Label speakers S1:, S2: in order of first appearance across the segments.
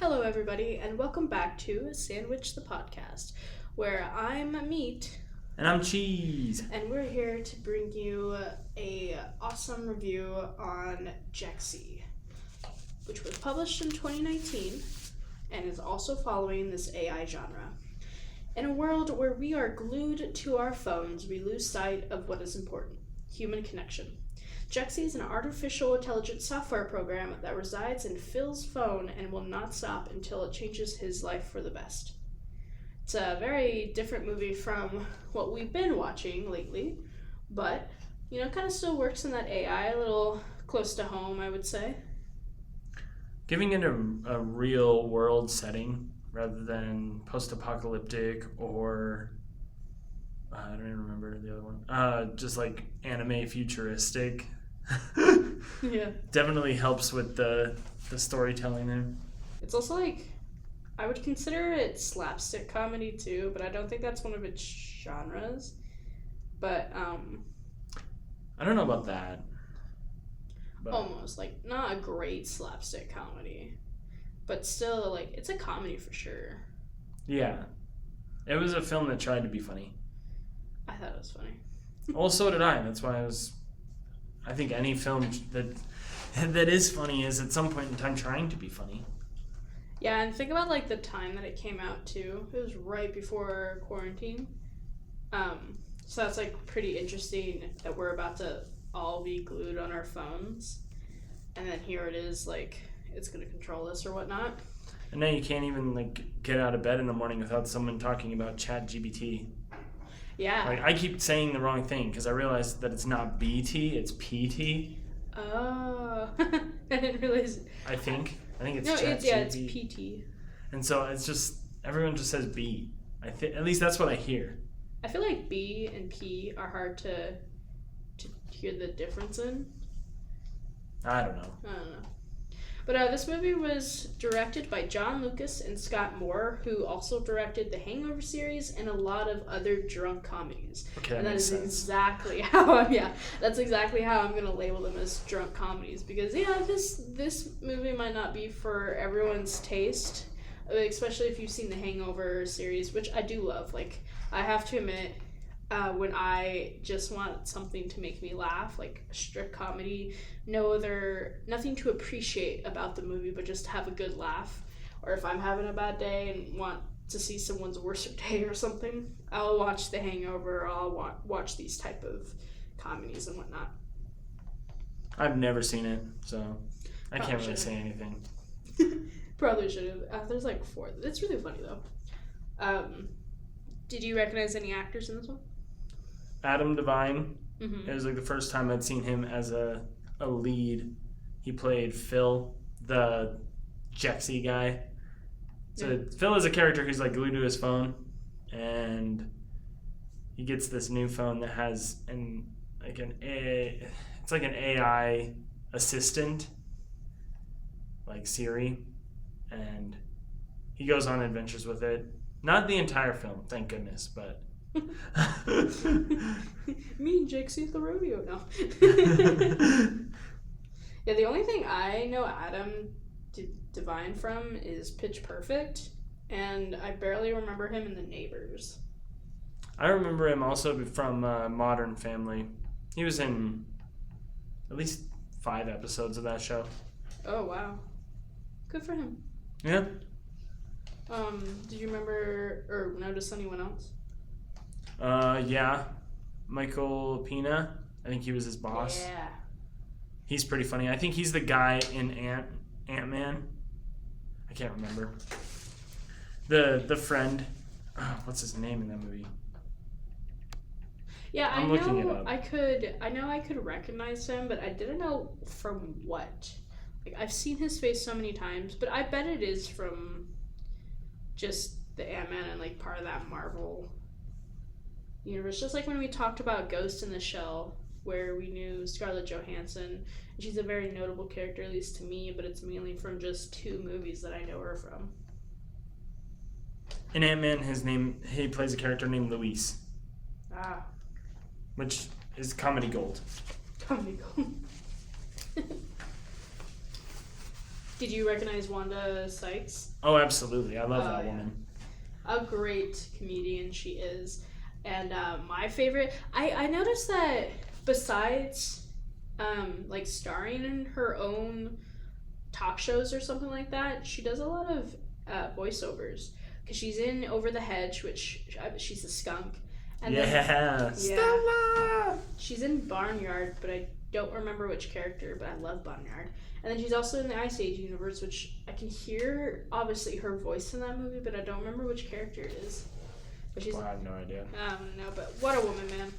S1: Hello, everybody, and welcome back to Sandwich the Podcast, where I'm Meat.
S2: And I'm Cheese.
S1: And we're here to bring you a awesome review on Jexi, which was published in 2019 and is also following this AI genre. In a world where we are glued to our phones, we lose sight of what is important: human connection. Jexi is an artificial intelligence software program that resides in Phil's phone and will not stop until it changes his life for the best. It's a very different movie from what we've been watching lately, but, kind of still works in that AI, a little close to home, I would say.
S2: Giving it a real world setting rather than post-apocalyptic or I don't even remember the other one. Just like anime futuristic.
S1: Yeah.
S2: Definitely helps with the storytelling there.
S1: It's also I would consider it slapstick comedy too, but I don't think that's one of its genres. But
S2: I don't know about that. But
S1: almost not a great slapstick comedy, but still it's a comedy for sure.
S2: Yeah. It was a film that tried to be funny.
S1: I thought it was funny.
S2: Well, so did I. That's why I think any film that is funny is at some point in time trying to be funny.
S1: Yeah, and think about the time that it came out too. It was right before quarantine. So that's pretty interesting that we're about to all be glued on our phones, and then here it is it's gonna control us or whatnot.
S2: And now you can't even get out of bed in the morning without someone talking about ChatGPT.
S1: Yeah.
S2: I keep saying the wrong thing because I realized that it's not BT, it's PT.
S1: Oh, I didn't realize.
S2: I think it's
S1: no,
S2: ChatGPT.
S1: it's PT.
S2: And so it's just everyone just says B. At least that's what I hear.
S1: I feel like B and P are hard to hear the difference in.
S2: I don't know.
S1: But this movie was directed by John Lucas and Scott Moore, who also directed the Hangover series and a lot of other drunk comedies.
S2: Okay,
S1: and that
S2: makes
S1: is
S2: sense.
S1: exactly how that's exactly how I'm gonna label them, as drunk comedies, because this movie might not be for everyone's taste, especially if you've seen the Hangover series, which I do love. I have to admit, when I just want something to make me laugh, a strict comedy, nothing to appreciate about the movie, but just to have a good laugh. Or if I'm having a bad day and want to see someone's worst day or something, I'll watch The Hangover, or I'll watch these type of comedies and whatnot.
S2: I've never seen it, so I
S1: Probably
S2: can't really
S1: should've.
S2: say anything.
S1: Probably should have. There's 4. It's really funny though. Did you recognize any actors in this one?
S2: Adam Devine.
S1: Mm-hmm.
S2: It was the first time I'd seen him as a lead. He played Phil, the Jexi guy. So
S1: Yeah.
S2: Phil is a character who's glued to his phone, and he gets this new phone that has it's like an AI assistant, like Siri, and he goes on adventures with it. Not the entire film, thank goodness, but
S1: Me and Jexi at the rodeo now. Yeah, the only thing I know Adam Devine from is Pitch Perfect, and I barely remember him in The Neighbors.
S2: I remember him also from Modern Family. He was in at least 5 episodes of that show.
S1: Oh, wow. Good for him.
S2: Yeah.
S1: Did you remember or notice anyone else?
S2: Yeah. Michael Pena. I think he was his boss.
S1: Yeah.
S2: He's pretty funny. I think he's the guy in Ant-Man. I can't remember. The friend. Oh, what's his name in that movie?
S1: Yeah,
S2: I'm looking it up.
S1: I know I could recognize him, but I didn't know from what. I've seen his face so many times, but I bet it is from just the Ant-Man and part of that Marvel universe. Just like when we talked about Ghost in the Shell, where we knew Scarlett Johansson, and she's a very notable character, at least to me, but it's mainly from just 2 movies that I know her from.
S2: In Ant-Man, he plays a character named Luis, which is comedy gold.
S1: Comedy gold. Did you recognize Wanda Sykes?
S2: Oh, absolutely. I love
S1: Oh,
S2: that
S1: yeah.
S2: woman.
S1: A great comedian she is. And my favorite, I noticed that besides like starring in her own talk shows or something like that, she does a lot of voiceovers. Because she's in Over the Hedge, which she's a skunk. And
S2: Yeah. Stella!
S1: she's in Barnyard, but I don't remember which character, but I love Barnyard. And then she's also in the Ice Age universe, which I can hear, obviously, her voice in that movie, but I don't remember which character it is. But she's,
S2: Well, I have no idea.
S1: I don't know, but what a woman, man.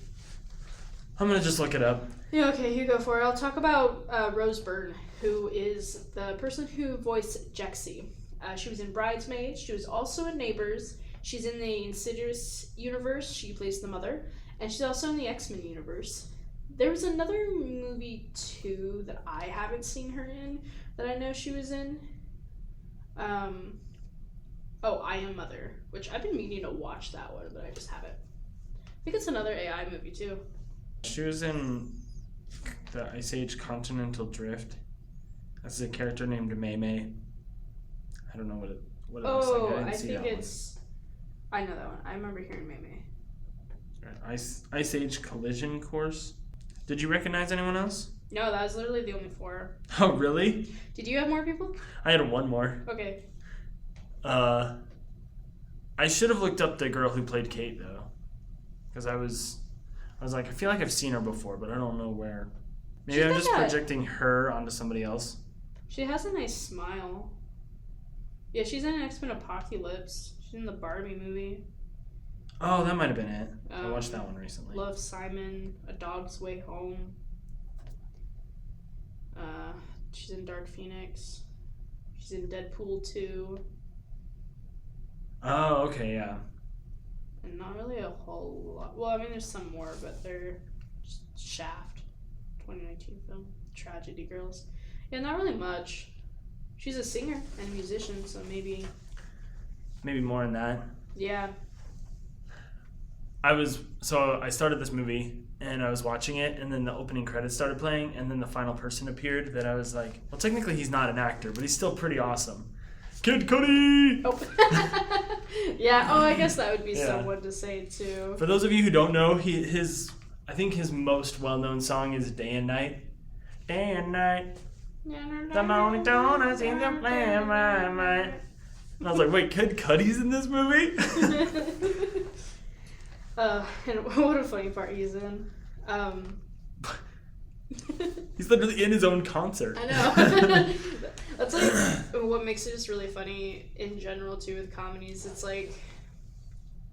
S2: I'm going to just look it up.
S1: Yeah, okay, you go for it. I'll talk about Rose Byrne, who is the person who voiced Jexi. She was in Bridesmaids. She was also in Neighbors. She's in the Insidious universe. She plays the mother. And she's also in the X-Men universe. There was another movie, too, that I haven't seen her in, that I know she was in. I Am Mother, which I've been meaning to watch that one, but I just haven't. I think it's another AI movie, too.
S2: She was in the Ice Age Continental Drift as a character named May. I don't know what it looks like. I didn't see
S1: think
S2: that
S1: it's... I know that one. I remember hearing May.
S2: one. Ice Age Collision Course. Did you recognize anyone else?
S1: No, that was literally the only 4.
S2: Oh, really?
S1: Did you have more people?
S2: I had one more.
S1: Okay.
S2: I should have looked up the girl who played Kate, though. Because I was like, I feel like I've seen her before, but I don't know where. Maybe
S1: She's
S2: I'm
S1: got
S2: just
S1: that-
S2: projecting her onto somebody else.
S1: She has a nice smile. Yeah, she's in X-Men Apocalypse. She's in the Barbie movie.
S2: Oh, that might have been it. I watched that one recently.
S1: Love, Simon, A Dog's Way Home. She's in Dark Phoenix. She's in Deadpool 2.
S2: Oh, okay, yeah.
S1: And not really a whole lot. Well, I mean, there's some more, but they're just Shaft. 2019 film. Tragedy Girls. Yeah, not really much. She's a singer and a musician, so maybe...
S2: Maybe more in that.
S1: Yeah.
S2: I started this movie and I was watching it, and then the opening credits started playing, and then the final person appeared that I was like, well, technically he's not an actor, but he's still pretty awesome. Kid Cudi!
S1: Oh. Yeah, I guess that would be
S2: Yeah.
S1: someone to say too.
S2: For those of you who don't know, I think his most well-known song is Day and Night. Day and night, the morning dawn, I seem to play my mind. And I was like, wait, Kid Cudi's in this movie?
S1: And what a funny part he's in.
S2: He's literally in his own concert.
S1: I know. That's like what makes it just really funny in general too with comedies. It's like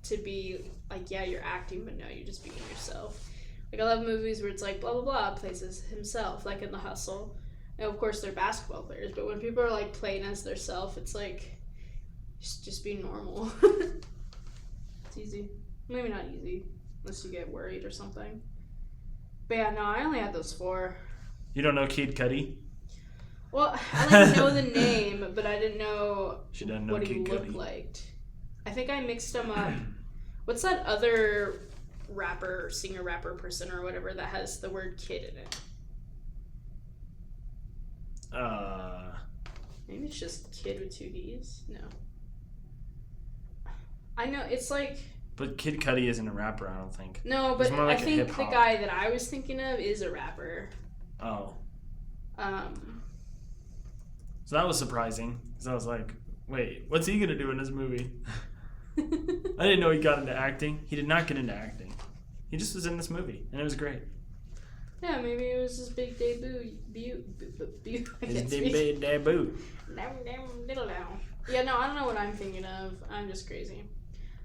S1: to be like, yeah, you're acting, but no, you're just being yourself. Like I love movies where it's like blah blah blah plays as himself, like in The Hustle. And of course they're basketball players, but when people are like playing as their self, it's like just be normal. It's easy. Maybe not easy, unless you get worried or something. But yeah, no, I only had those 4.
S2: You don't know Kid Cudi?
S1: Well, I like know the name, but I didn't know
S2: She doesn't know
S1: what he
S2: Kid
S1: looked
S2: Cudi.
S1: like. I think I mixed him up. What's that other rapper, singer, rapper person or whatever that has the word kid in it? Maybe it's just kid with 2 D's? No. I know, it's like...
S2: But Kid Cudi isn't a rapper, I don't think.
S1: No, but
S2: He's more like
S1: I
S2: a
S1: think the
S2: hip-hop.
S1: guy that I was thinking of is a rapper.
S2: Oh. So that was surprising, because I was like, wait, what's he going to do in this movie? I didn't know he got into acting. He did not get into acting. He just was in this movie, and it was great.
S1: Yeah, maybe it was his big debut.
S2: His debut.
S1: Yeah, no, I don't know what I'm thinking of. I'm just crazy.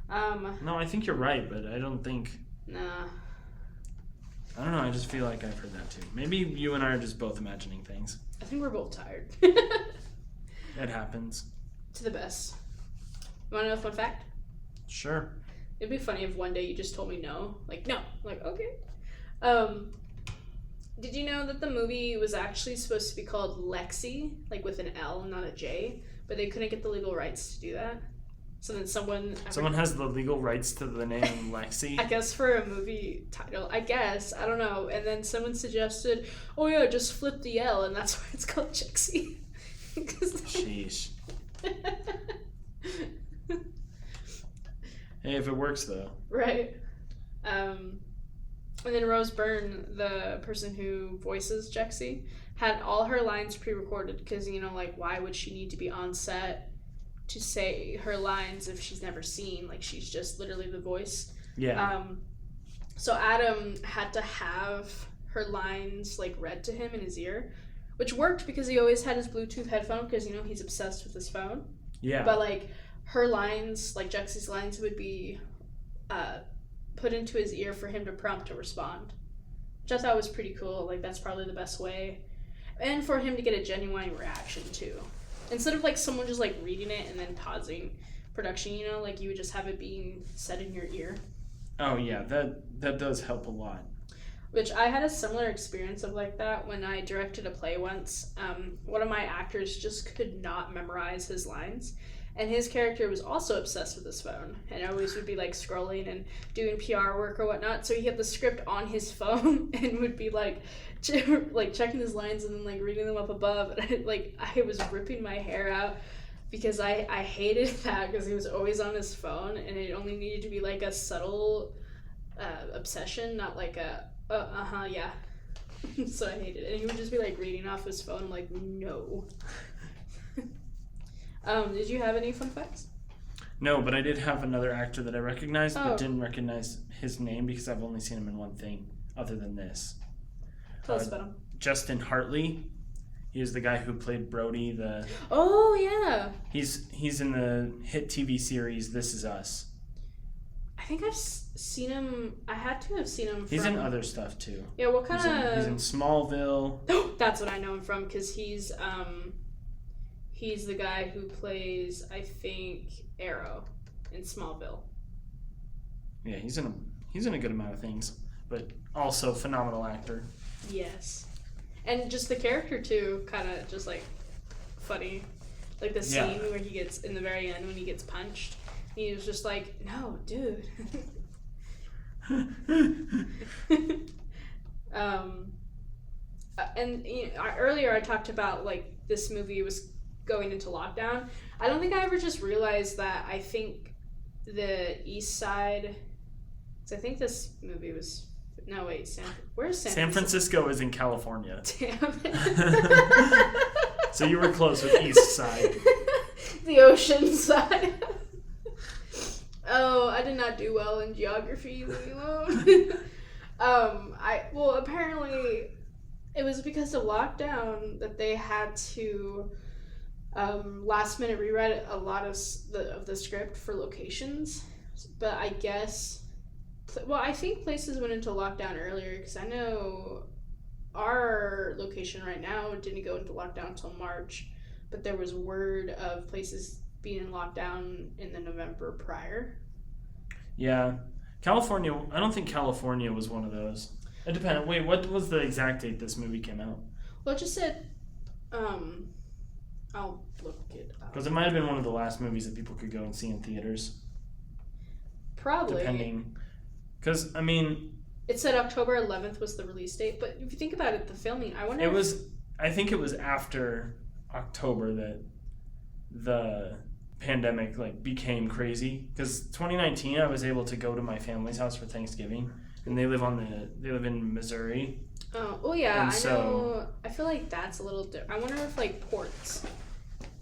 S2: No, I think you're right, but I don't think...
S1: Nah.
S2: I don't know, I just feel like I've heard that too. Maybe you and I are just both imagining things.
S1: I think we're both tired.
S2: It happens.
S1: To the best. You want to know a fun fact?
S2: Sure.
S1: It'd be funny if one day you just told me no. Like, no. I'm like, okay. Did you know that the movie was actually supposed to be called Lexi, like with an L, not a J, but they couldn't get the legal rights to do that? So then someone
S2: has the legal rights to the name Lexi?
S1: I guess for a movie title. I guess. I don't know. And then someone suggested, oh yeah, just flip the L, and that's why it's called Jexi.
S2: Sheesh. Hey, if it works though.
S1: Right. And then Rose Byrne, the person who voices Jexi, had all her lines pre-recorded because, like, why would she need to be on set to say her lines if she's never seen? Like, she's just literally the voice.
S2: Yeah.
S1: So Adam had to have her lines, like, read to him in his ear, which worked because he always had his Bluetooth headphone because, he's obsessed with his phone.
S2: Yeah.
S1: But, like, her lines, like Jexi's lines, would be put into his ear for him to prompt to respond, which I thought was pretty cool. Like, that's probably the best way. And for him to get a genuine reaction, too. Instead of, like, someone just, like, reading it and then pausing production, like, you would just have it being said in your ear.
S2: Oh, yeah, that does help a lot.
S1: Which I had a similar experience of like that when I directed a play once. One of my actors just could not memorize his lines. And his character was also obsessed with his phone and always would be like scrolling and doing PR work or whatnot. So he had the script on his phone and would be like checking his lines and then like reading them up above. And I was ripping my hair out because I hated that because he was always on his phone and it only needed to be like a subtle obsession, not like a yeah. So I hated it. And he would just be like reading off his phone. I'm like, no. Did you have any fun facts?
S2: No, but I did have another actor that I recognized,
S1: Oh.
S2: but didn't recognize his name because I've only seen him in one thing other than this.
S1: Tell us about him.
S2: Justin Hartley. He is the guy who played Brody.
S1: Oh yeah.
S2: He's in the hit TV series This Is Us.
S1: I think I've seen him. I had to have seen him.
S2: He's in other stuff too.
S1: Yeah, what kind of?
S2: He's in Smallville.
S1: That's what I know him from because he's the guy who plays, I think, Arrow in Smallville.
S2: Yeah, he's in a good amount of things, but also phenomenal actor.
S1: Yes, and just the character too, kind of just like funny, like the scene where he gets in the very end when he gets punched. He was just like, no, dude. And earlier I talked about like this movie was going into lockdown. I don't think I ever just realized that. I think the East Side. I think this movie was. No wait, where's
S2: San Francisco is in California.
S1: Damn it.
S2: So you were close with East Side.
S1: The ocean side. Oh, I did not do well in geography, leave me alone. Apparently it was because of lockdown that they had to last minute rewrite a lot of the script for locations. But I guess, I think places went into lockdown earlier because I know our location right now didn't go into lockdown until March, but there was word of places being in lockdown in the November prior.
S2: Yeah. California, I don't think California was one of those. It depends. Wait, what was the exact date this movie came out?
S1: Well, it just said, I'll look it up.
S2: Because it might have been one of the last movies that people could go and see in theaters.
S1: Probably.
S2: Depending. Because, I mean...
S1: It said October 11th was the release date, but if you think about it, the filming, I wonder
S2: I think it was after October that the pandemic became crazy. Because 2019, I was able to go to my family's house for Thanksgiving, and they live in Missouri.
S1: Oh yeah,
S2: And
S1: I
S2: so,
S1: know. I feel like that's a little different. I wonder if ports,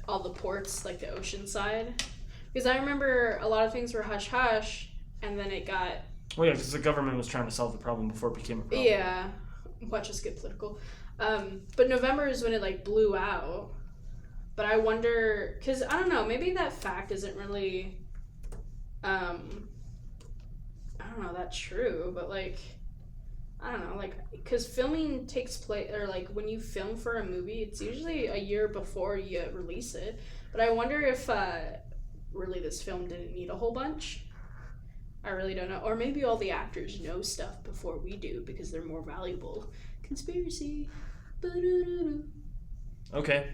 S1: all the ports, like the ocean side, because I remember a lot of things were hush hush, and then it got.
S2: Well, yeah, because the government was trying to solve the problem before it became a problem.
S1: Yeah, watch us get political. But November is when it blew out. But I wonder, because I don't know, maybe that fact isn't really, I don't know, that's true, but I don't know, because filming takes place, or when you film for a movie, it's usually a year before you release it. But I wonder if really this film didn't need a whole bunch. I really don't know. Or maybe all the actors know stuff before we do because they're more valuable. Conspiracy.
S2: Okay.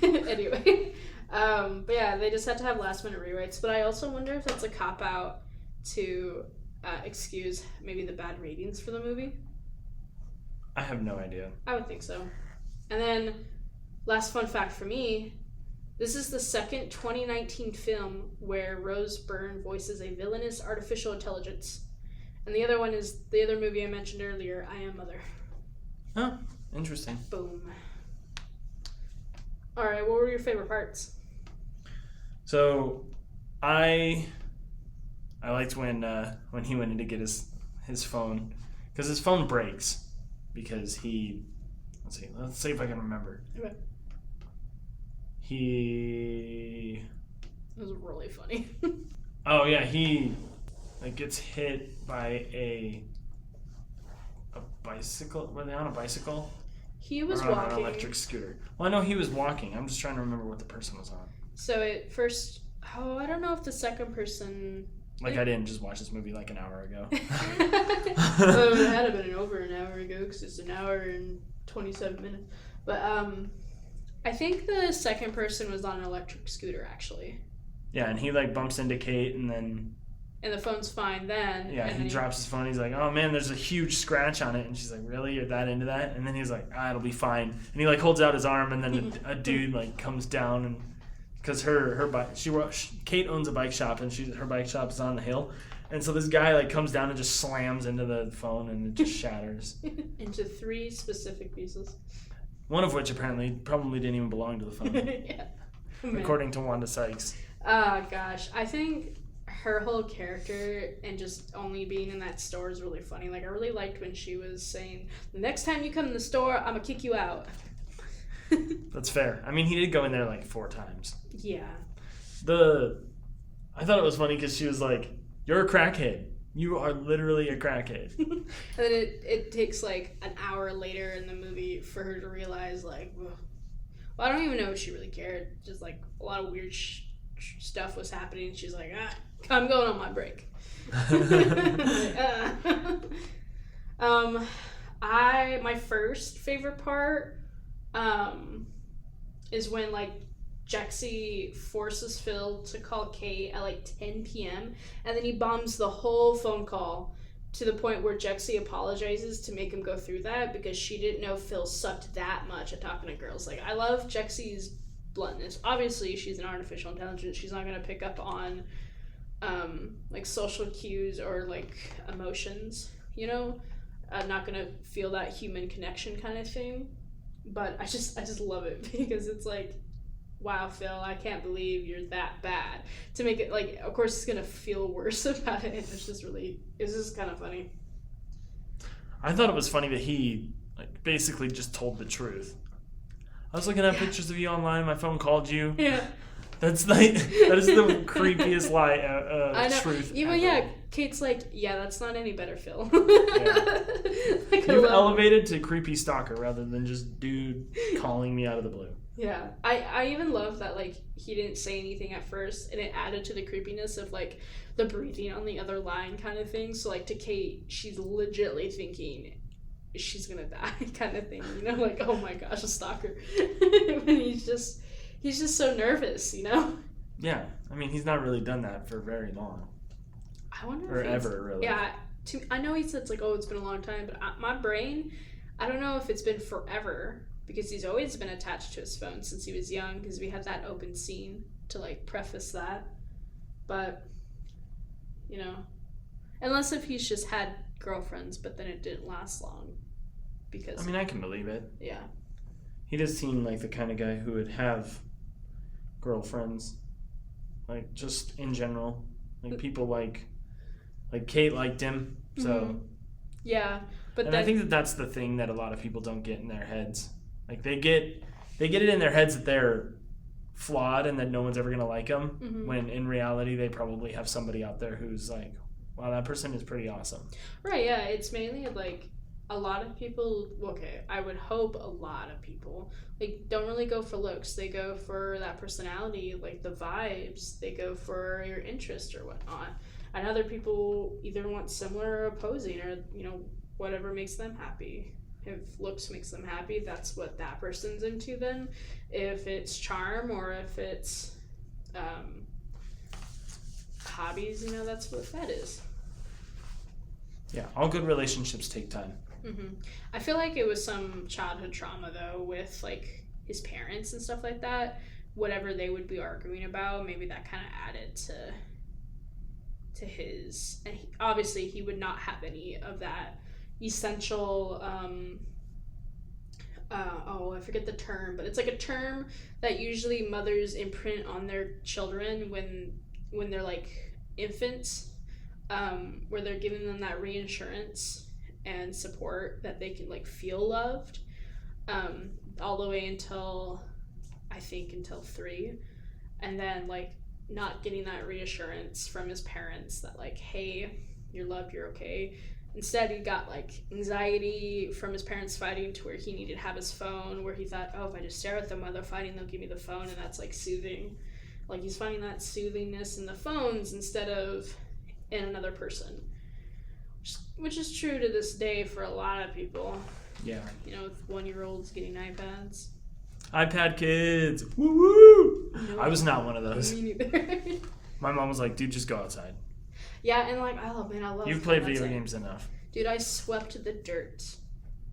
S1: Anyway. But yeah, they just had to have last minute rewrites. But I also wonder if that's a cop out to excuse maybe the bad ratings for the movie.
S2: I have no idea.
S1: I would think so. And then Last fun fact for me, this is the second 2019 film where Rose Byrne voices a villainous artificial intelligence. And the other one is the other movie I mentioned earlier, I Am Mother.
S2: Oh, interesting.
S1: Boom. Alright, what were your favorite parts?
S2: So, I liked when he went in to get his phone, because his phone breaks because he, let's see if I can remember.
S1: Okay.
S2: It
S1: was really funny.
S2: Oh yeah, he gets hit by a bicycle. Were they on a bicycle?
S1: He was
S2: or on
S1: walking.
S2: an electric scooter. Well, I know he was walking. I'm just trying to remember what the person was on.
S1: So at first, I don't know if the second person.
S2: I didn't just watch this movie like an hour ago.
S1: It had been over an hour ago because it's an hour and 27 minutes. But I think the second person was on an electric scooter actually.
S2: Yeah, and he bumps into Kate and then.
S1: And the phone's fine then.
S2: Yeah, he drops his phone. He's like, "Oh man, there's a huge scratch on it," and she's like, "Really? You're that into that?" And then he's like, "It'll be fine." And he holds out his arm, and then a dude comes down and. Because her bike, Kate owns a bike shop, and her bike shop is on the hill, and so this guy comes down and just slams into the phone, and it just shatters
S1: into 3 specific pieces.
S2: One of which apparently probably didn't even belong to the phone,
S1: yeah,
S2: according to Wanda Sykes.
S1: Oh gosh, I think her whole character and just only being in that store is really funny. I really liked when she was saying, "The next time you come in the store, I'm gonna kick you out."
S2: That's fair. I mean, he did go in there 4 times.
S1: Yeah.
S2: I thought it was funny because she was like, "You're a crackhead. You are literally a crackhead."
S1: And then it takes an hour later in the movie for her to realize well, I don't even know if she really cared. Just a lot of weird stuff was happening. She's like, I'm going on my break. My first favorite part is when Jexi forces Phil to call Kate at 10 p.m. and then he bombs the whole phone call to the point where Jexi apologizes to make him go through that because she didn't know Phil sucked that much at talking to girls. I love Jexi's bluntness. Obviously, she's an artificial intelligence. She's not going to pick up on social cues or emotions, not going to feel that human connection kind of thing. But I just love it because it's wow, Phil, I can't believe you're that bad. To make it of course it's gonna feel worse about it. It's just kind of funny.
S2: I thought it was funny that he basically just told the truth. I was looking at pictures of you online. My phone called you.
S1: Yeah.
S2: That is the creepiest lie
S1: I know.
S2: Truth.
S1: Even
S2: ever.
S1: Kate's that's not any better, Phil.
S2: Yeah. You've elevated to creepy stalker rather than just dude calling me out of the blue.
S1: Yeah, I even love that he didn't say anything at first, and it added to the creepiness of the breathing on the other line kind of thing. So to Kate, she's legitly thinking she's gonna die kind of thing. Oh my gosh, a stalker. And he's just so nervous,
S2: Yeah, I mean he's not really done that for very long.
S1: I wonder
S2: or
S1: if
S2: ever really.
S1: Yeah, I know he said it's been a long time, but my brain, I don't know if it's been forever. Because he's always been attached to his phone since he was young, because we had that open scene to preface that. But unless if he's just had girlfriends, but then it didn't last long. Because
S2: I can believe it.
S1: Yeah.
S2: He does seem like the kind of guy who would have girlfriends, just in general, people like Kate liked him, so.
S1: Mm-hmm. Yeah, but
S2: I think that's the thing that a lot of people don't get in their heads. They get it in their heads that they're flawed and that no one's ever going to like them,
S1: mm-hmm.
S2: when in reality they probably have somebody out there who's wow, that person is pretty awesome.
S1: Right, yeah, it's mainly a lot of people, I would hope a lot of people, don't really go for looks. They go for that personality, the vibes. They go for your interest or whatnot. And other people either want similar or opposing or, whatever makes them happy. If looks makes them happy, that's what that person's into then. If it's charm or if it's hobbies, that's what that is.
S2: Yeah, all good relationships take time.
S1: Mm-hmm. I feel like it was some childhood trauma, though, with, his parents and stuff like that, whatever they would be arguing about, maybe that kind of added to his, and obviously he would not have any of that essential I forget the term, but it's like a term that usually mothers imprint on their children when they're like infants, where they're giving them that reassurance and support that they can like feel loved, all the way until 3, and then like not getting that reassurance from his parents that like, hey, you're loved, you're okay. Instead, he got like anxiety from his parents fighting to where he needed to have his phone, where he thought, oh, if I just stare at them while they're fighting, they'll give me the phone, and that's like soothing. Like he's finding that soothingness in the phones instead of in another person, which is true to this day for a lot of people.
S2: Yeah.
S1: You know, with 1-year-olds getting iPads.
S2: iPad kids. Woo woo!
S1: No,
S2: I was not one of those.
S1: Me neither.
S2: My mom was like, dude, just go outside.
S1: Yeah, and like, I love
S2: You've played video games enough.
S1: Dude, I swept the dirt.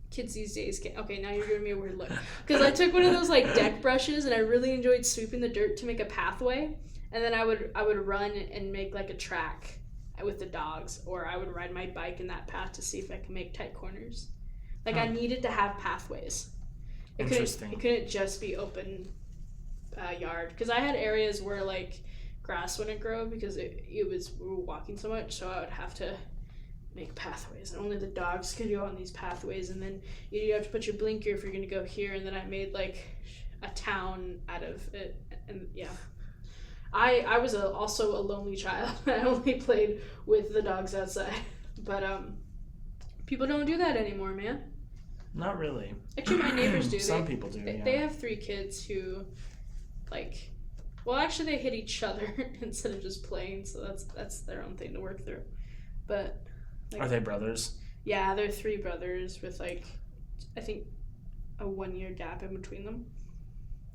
S1: Kids these days get... Okay, now you're giving me a weird look. Because I took one of those like deck brushes and I really enjoyed sweeping the dirt to make a pathway. And then I would run and make like a track with the dogs, or I would ride my bike in that path to see if I could make tight corners. Like I needed to have pathways.
S2: Interesting.
S1: It couldn't just be open yard, because I had areas where like grass wouldn't grow because we were walking so much, so I would have to make pathways, and only the dogs could go on these pathways, and then you have to put your blinker if you're going to go here, and then I made like a town out of it, and yeah. I was also a lonely child. I only played with the dogs outside, but people don't do that anymore, man.
S2: Not really.
S1: Actually, my neighbors do.
S2: Some people do.
S1: They have 3 kids who, like, well, actually, they hit each other instead of just playing, so that's their own thing to work through. But like,
S2: are they brothers?
S1: Yeah, they're 3 brothers with like, I think, a 1-year gap in between them.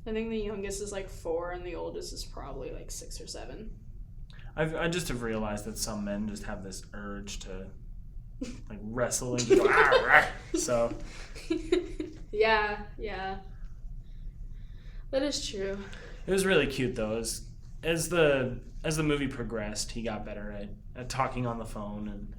S1: I think the youngest is like 4, and the oldest is probably like 6 or 7.
S2: I just have realized that some men just have this urge to like wrestle and go, "Arr, arr." So
S1: yeah, that is true.
S2: It was really cute though. As the movie progressed, he got better at talking on the phone and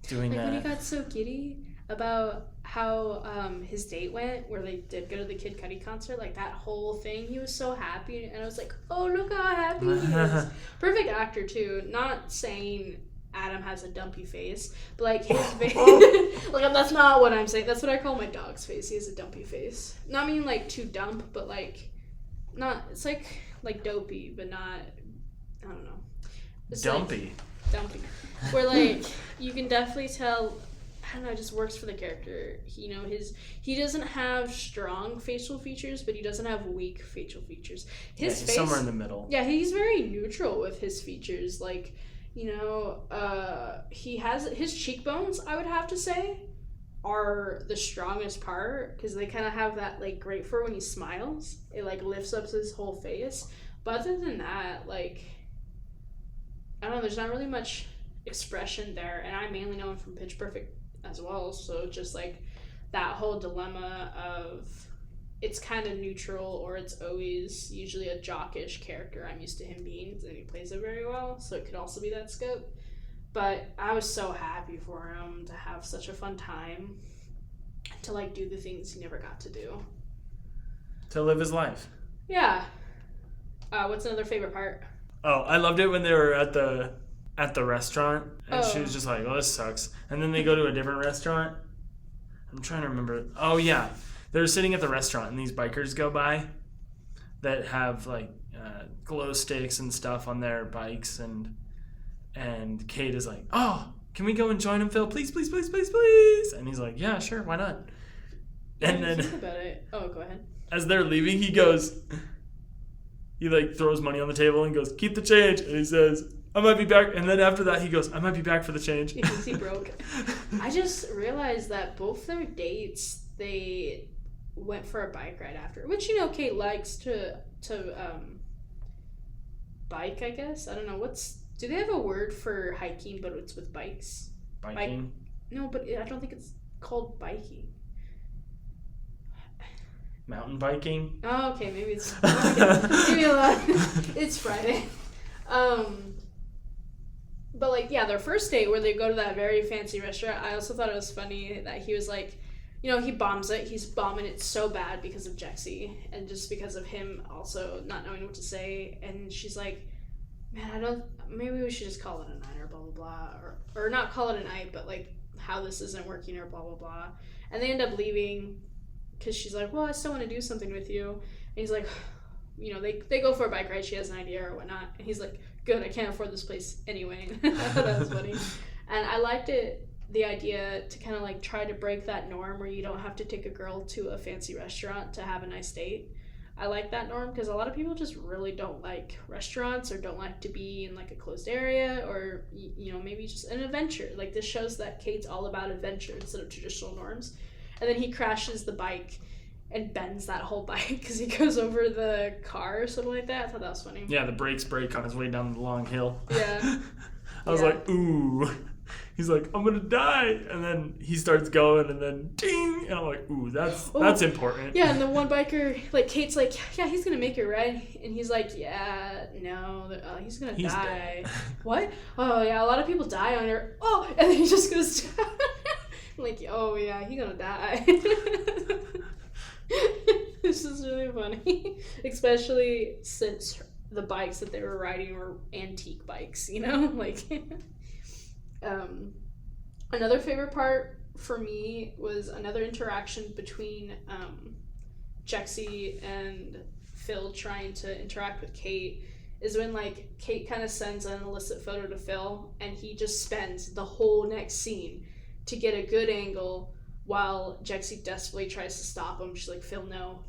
S2: doing
S1: like
S2: that.
S1: When he got so giddy about how his date went, where they did go to the Kid Cudi concert, like that whole thing, he was so happy, and I was like, oh, look how happy he is. Perfect actor too. Not saying Adam has a dumpy face, but like his face, like that's not what I'm saying. That's what I call my dog's face. He has a dumpy face. Not mean like too dump, but like not. It's like dopey, but not. I don't know. It's
S2: dumpy.
S1: Like, dumpy. Where like you can definitely tell. I don't know. It just works for the character. He doesn't have strong facial features, but he doesn't have weak facial features. His face
S2: somewhere in the middle.
S1: Yeah, he's very neutral with his features. Like, he has his cheekbones, I would have to say, are the strongest part, because they kind of have that like great for when he smiles. It like lifts up his whole face. But other than that, like, I don't know. There's not really much expression there, and I mainly know him from Pitch Perfect as well, so just like that whole dilemma of it's kind of neutral, or it's always usually a jockish character I'm used to him being, and he plays it very well, so it could also be that scope. But I was so happy for him to have such a fun time, to like do the things he never got to do,
S2: to live his life.
S1: Yeah. What's another favorite part?
S2: Oh, I loved it when they were at the restaurant, and she was just like, oh, this sucks. And then they go to a different restaurant. I'm trying to remember. Oh, yeah. They're sitting at the restaurant, and these bikers go by that have, like, glow sticks and stuff on their bikes, and Kate is like, oh, can we go and join him, Phil? Please, please, please, please, please. And he's like, yeah, sure, why not? And then
S1: think about it. Oh, go ahead.
S2: As they're leaving, he like throws money on the table and goes, keep the change. And he says, I might be back. And then after that, he goes, I might be back for the change.
S1: Because he broke. I just realized that both their dates, they went for a bike ride after. Which, Kate likes to bike, I guess. I don't know. Do they have a word for hiking, but it's with bikes?
S2: Biking?
S1: No, but I don't think it's called biking.
S2: mountain biking.
S1: Oh, okay, maybe it's maybe it's Friday. But like, yeah, their first date where they go to that very fancy restaurant, I also thought it was funny that he was like, he bombs it. He's bombing it so bad because of Jexi and just because of him also not knowing what to say. And she's like, man, maybe we should just call it a night or blah, blah, blah. Or not call it a night, but like how this isn't working or blah, blah, blah. And they end up leaving because she's like, well, I still want to do something with you. And he's like, they go for a bike ride. She has an idea or whatnot. And he's like, good, I can't afford this place anyway. I thought that was funny. And I liked the idea to kind of like try to break that norm where you don't have to take a girl to a fancy restaurant to have a nice date. I like that norm because a lot of people just really don't like restaurants or don't like to be in like a closed area or, maybe just an adventure. Like this shows that Kate's all about adventure instead of traditional norms. And then he crashes the bike and bends that whole bike because he goes over the car or something like that. I thought that was funny.
S2: Yeah, the brakes break on his way down the long hill.
S1: Yeah.
S2: I was like, ooh. He's like, I'm gonna die, and then he starts going, and then ding, and I'm like, ooh, that's important.
S1: Yeah, and the one biker, like Kate's like, yeah, he's gonna make it, right? And he's like, yeah, no, he's gonna die.
S2: Dead.
S1: What? Oh yeah, a lot of people die on her. Oh, and then he just goes down. I'm like, oh yeah, he's gonna die. This is really funny, especially since the bikes that they were riding were antique bikes, like. Another favorite part for me was another interaction between Jexi and Phil trying to interact with Kate is when like Kate kind of sends an illicit photo to Phil and he just spends the whole next scene to get a good angle while Jexi desperately tries to stop him. She's like, Phil, no,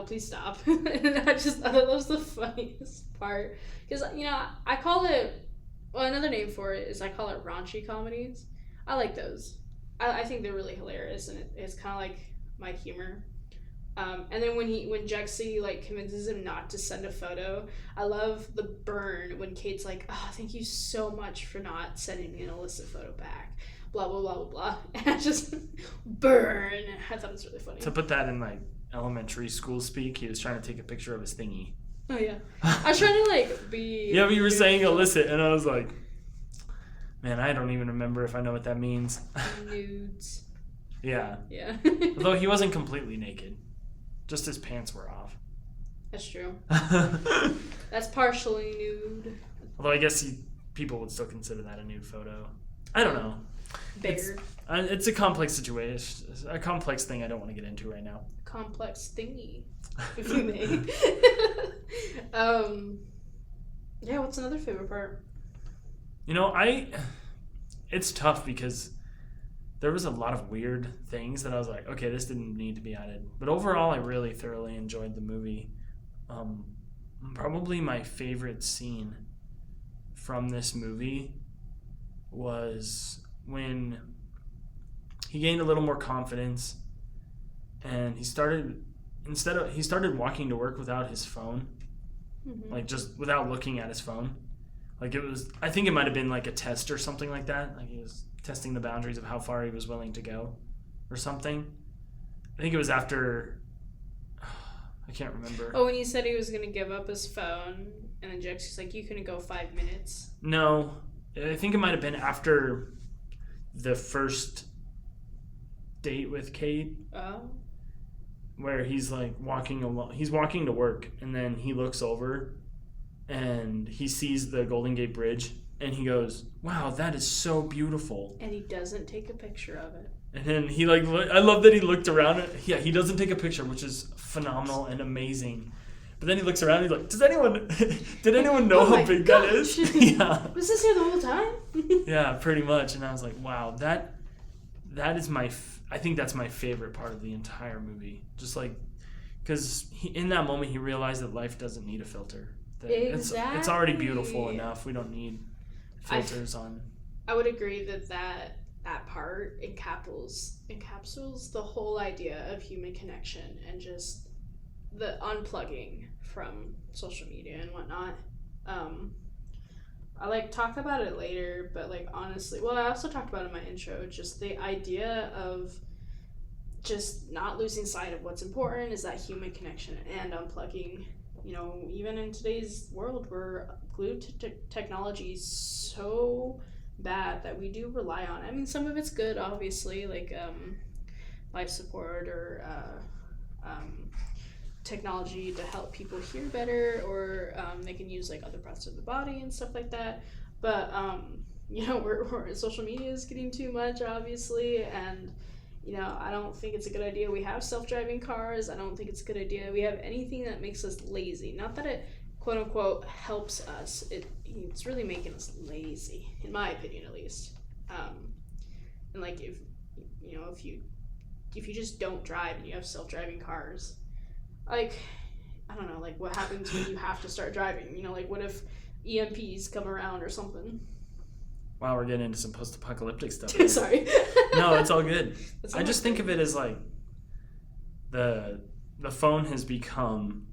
S1: please stop. And I thought that was the funniest part because I call it. Well, another name for it is I call it raunchy comedies. I like those. I think they're really hilarious, and it's kind of like my humor. And then when Jexi like convinces him not to send a photo, I love the burn when Kate's like, "Oh, thank you so much for not sending me an illicit photo back." Blah blah blah blah blah. And I just burn. I thought it was really funny.
S2: To put that in like elementary school speak, he was trying to take a picture of his thingy.
S1: Oh yeah, I was trying to like be.
S2: Yeah, but you were saying illicit, and I was like, man, I don't even remember if I know what that means.
S1: Nudes.
S2: Yeah.
S1: Yeah.
S2: Although he wasn't completely naked, just his pants were off.
S1: That's true. That's partially nude.
S2: Although I guess people would still consider that a nude photo. I don't know.
S1: Bare.
S2: It's a complex situation, a complex thing I don't want to get into right now.
S1: Complex thingy, if you may. Yeah, what's another favorite part?
S2: It's tough because there was a lot of weird things that I was like, okay, this didn't need to be added. But overall, I really thoroughly enjoyed the movie. Probably my favorite scene from this movie was when he gained a little more confidence and he started walking to work without his phone. Mm-hmm. Like just without looking at his phone. Like I think it might have been like a test or something like that. Like he was testing the boundaries of how far he was willing to go or something. I think it was after, I can't remember.
S1: Oh, when he said he was going to give up his phone and then Jexi's like, you couldn't go 5 minutes.
S2: No, I think it might have been after the first date with Kate.
S1: Oh.
S2: Where he's like walking to work and then he looks over and he sees the Golden Gate Bridge and he goes, wow, that is so beautiful.
S1: And he doesn't take a picture of it.
S2: And then he I love that he looked around. Yeah, he doesn't take a picture, which is phenomenal and amazing. But then he looks around and he's like, did anyone know how big that is? Yeah.
S1: Was this here the whole time?
S2: Yeah, pretty much. And I was like, wow, that is I think that's my favorite part of the entire movie. Just like, because in that moment he realized that life doesn't need a filter. That
S1: exactly.
S2: It's already beautiful enough. We don't need filters on.
S1: I would agree that part encapsulates the whole idea of human connection and just the unplugging from social media and whatnot. I talk about it later, but honestly, well, I also talked about it in my intro, just the idea of just not losing sight of what's important is that human connection and unplugging. Even in today's world, we're glued to technology so bad that we do rely on it. I mean, some of it's good, obviously, like life support or technology to help people hear better, or they can use like other parts of the body and stuff like that. But we're social media is getting too much, obviously, and I don't think it's a good idea we have self-driving cars. I don't think it's a good idea we have anything that makes us lazy. Not that it quote unquote helps us. It's really making us lazy, in my opinion, at least. And like if you just don't drive and you have self-driving cars, like I don't know, like what happens when you have to start driving? Like what if EMPs come around or something?
S2: Wow, we're getting into some post-apocalyptic stuff.
S1: Sorry.
S2: No, it's all good. I just think of it as like the phone has become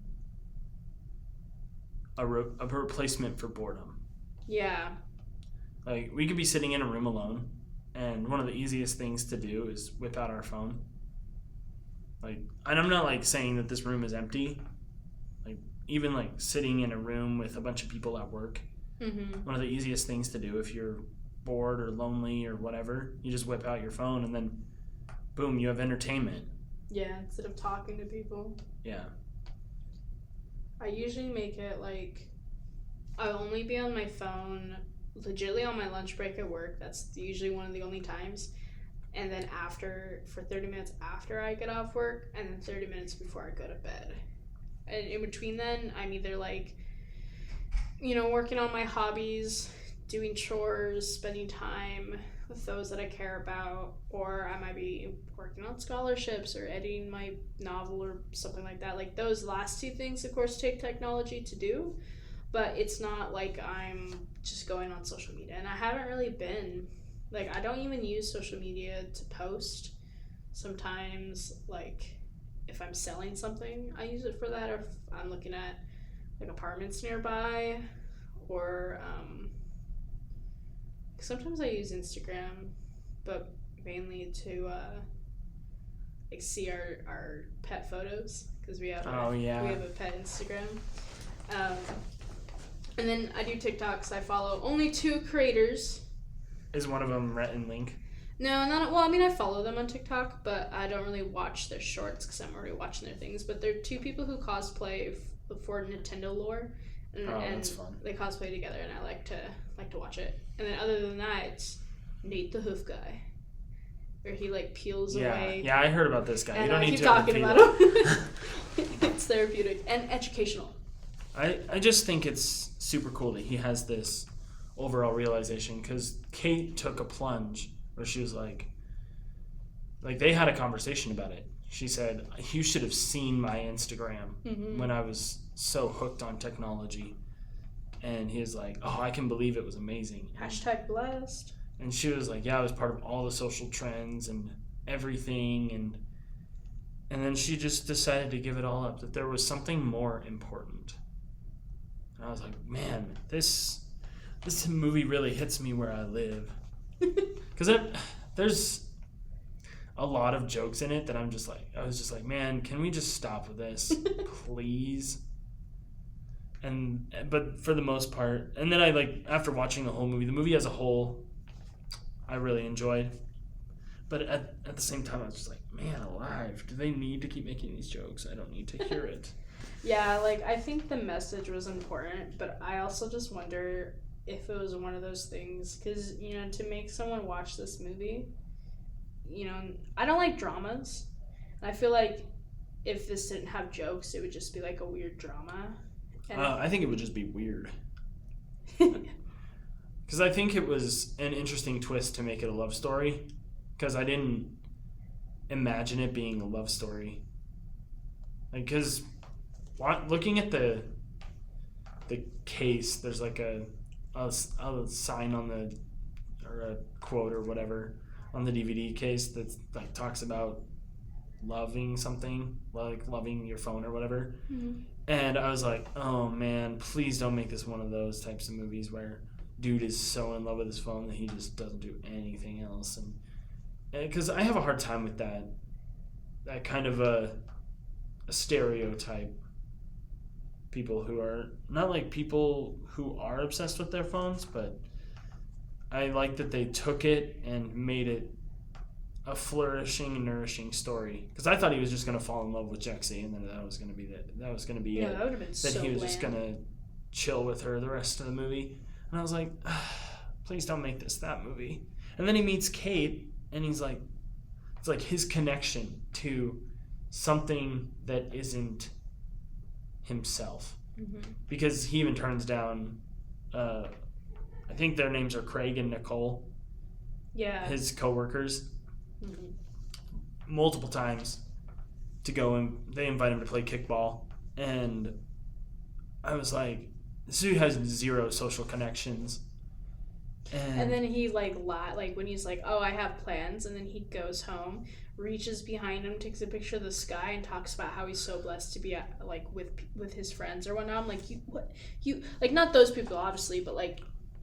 S2: a replacement for boredom.
S1: Yeah.
S2: Like we could be sitting in a room alone, and one of the easiest things to do is whip out our phone. Like, and I'm not like saying that this room is empty. Like even like sitting in a room with a bunch of people at work. Mm-hmm. One of the easiest things to do if you're bored or lonely or whatever, you just whip out your phone and then boom, you have entertainment.
S1: Yeah, instead of talking to people.
S2: Yeah.
S1: I usually make it like I'll only be on my phone legitimately on my lunch break at work. That's usually one of the only times. And then for 30 minutes after I get off work, and then 30 minutes before I go to bed. And in between then, I'm either like working on my hobbies, doing chores, spending time with those that I care about, or I might be working on scholarships or editing my novel or something like that. Like those last two things, of course, take technology to do, but it's not like I'm just going on social media. And I haven't really been, like I don't even use social media to post. Sometimes, like if I'm selling something, I use it for that, or if I'm looking at like apartments nearby, or sometimes I use Instagram, but mainly to like see our pet photos, because we have we have a pet Instagram, and then I do TikToks. I follow only 2 creators.
S2: Is one of them Rhett and Link?
S1: No, not well. I mean, I follow them on TikTok, but I don't really watch their shorts because I'm already watching their things. But they're 2 people who cosplay for Nintendo lore, and
S2: that's fun.
S1: They cosplay together, and I like to watch it. And then other than that, it's Nate the Hoof Guy, where he like peels away.
S2: Yeah, I heard about this guy.
S1: And
S2: you don't need
S1: keep
S2: to
S1: talking about him. It's therapeutic and educational.
S2: I just think it's super cool that he has this overall realization, because Kate took a plunge where she was like they had a conversation about it. She said, you should have seen my Instagram when I was so hooked on technology. And he was like, oh, I can believe it was amazing.
S1: # blessed.
S2: And she was like, yeah, I was part of all the social trends and everything. And then she just decided to give it all up, that there was something more important. And I was like, man, this movie really hits me where I live. Because there's a lot of jokes in it that I was just like, man, can we just stop with this, please? But for the most part, and then I after watching the whole movie, the movie as a whole, I really enjoyed. But at the same time, I was just like, man alive, do they need to keep making these jokes? I don't need to hear it.
S1: Yeah, I think the message was important, but I also just wonder if it was one of those things, because, to make someone watch this movie, I don't like dramas. I feel like if this didn't have jokes, it would just be like a weird drama.
S2: I think it would just be weird. Because I think it was an interesting twist to make it a love story, because I didn't imagine it being a love story. Because looking at the case, there's like a sign on or a quote or whatever on the DVD case that talks about loving something, like loving your phone or whatever. Mm-hmm. And I was like, oh man, please don't make this one of those types of movies where dude is so in love with his phone that he just doesn't do anything else. And because I have a hard time with that. that kind of a stereotype. People who are not like people who are obsessed with their phones, but I like that they took it and made it a flourishing, nourishing story. Because I thought he was just going to fall in love with Jexi, and then that was going to be it. That was going to be it.
S1: That would have been
S2: That
S1: so
S2: he was
S1: bland.
S2: just going to chill with her the rest of the movie. And I was like, please don't make this that movie. And then he meets Kate, and he's like, it's like his connection to something that isn't himself.
S1: Mm-hmm.
S2: Because he even turns down, I think their names are Craig and Nicole,
S1: Yeah.
S2: his co-workers,
S1: Mm-hmm.
S2: multiple times to go, and they invite him to play kickball. And I was like, this dude has zero social connections.
S1: And then he like when he's like, oh, I have plans, and then he goes home, reaches behind him, takes a picture of the sky, and talks about how he's so blessed to be like with his friends or whatnot. I'm like, you like, not those people obviously, but like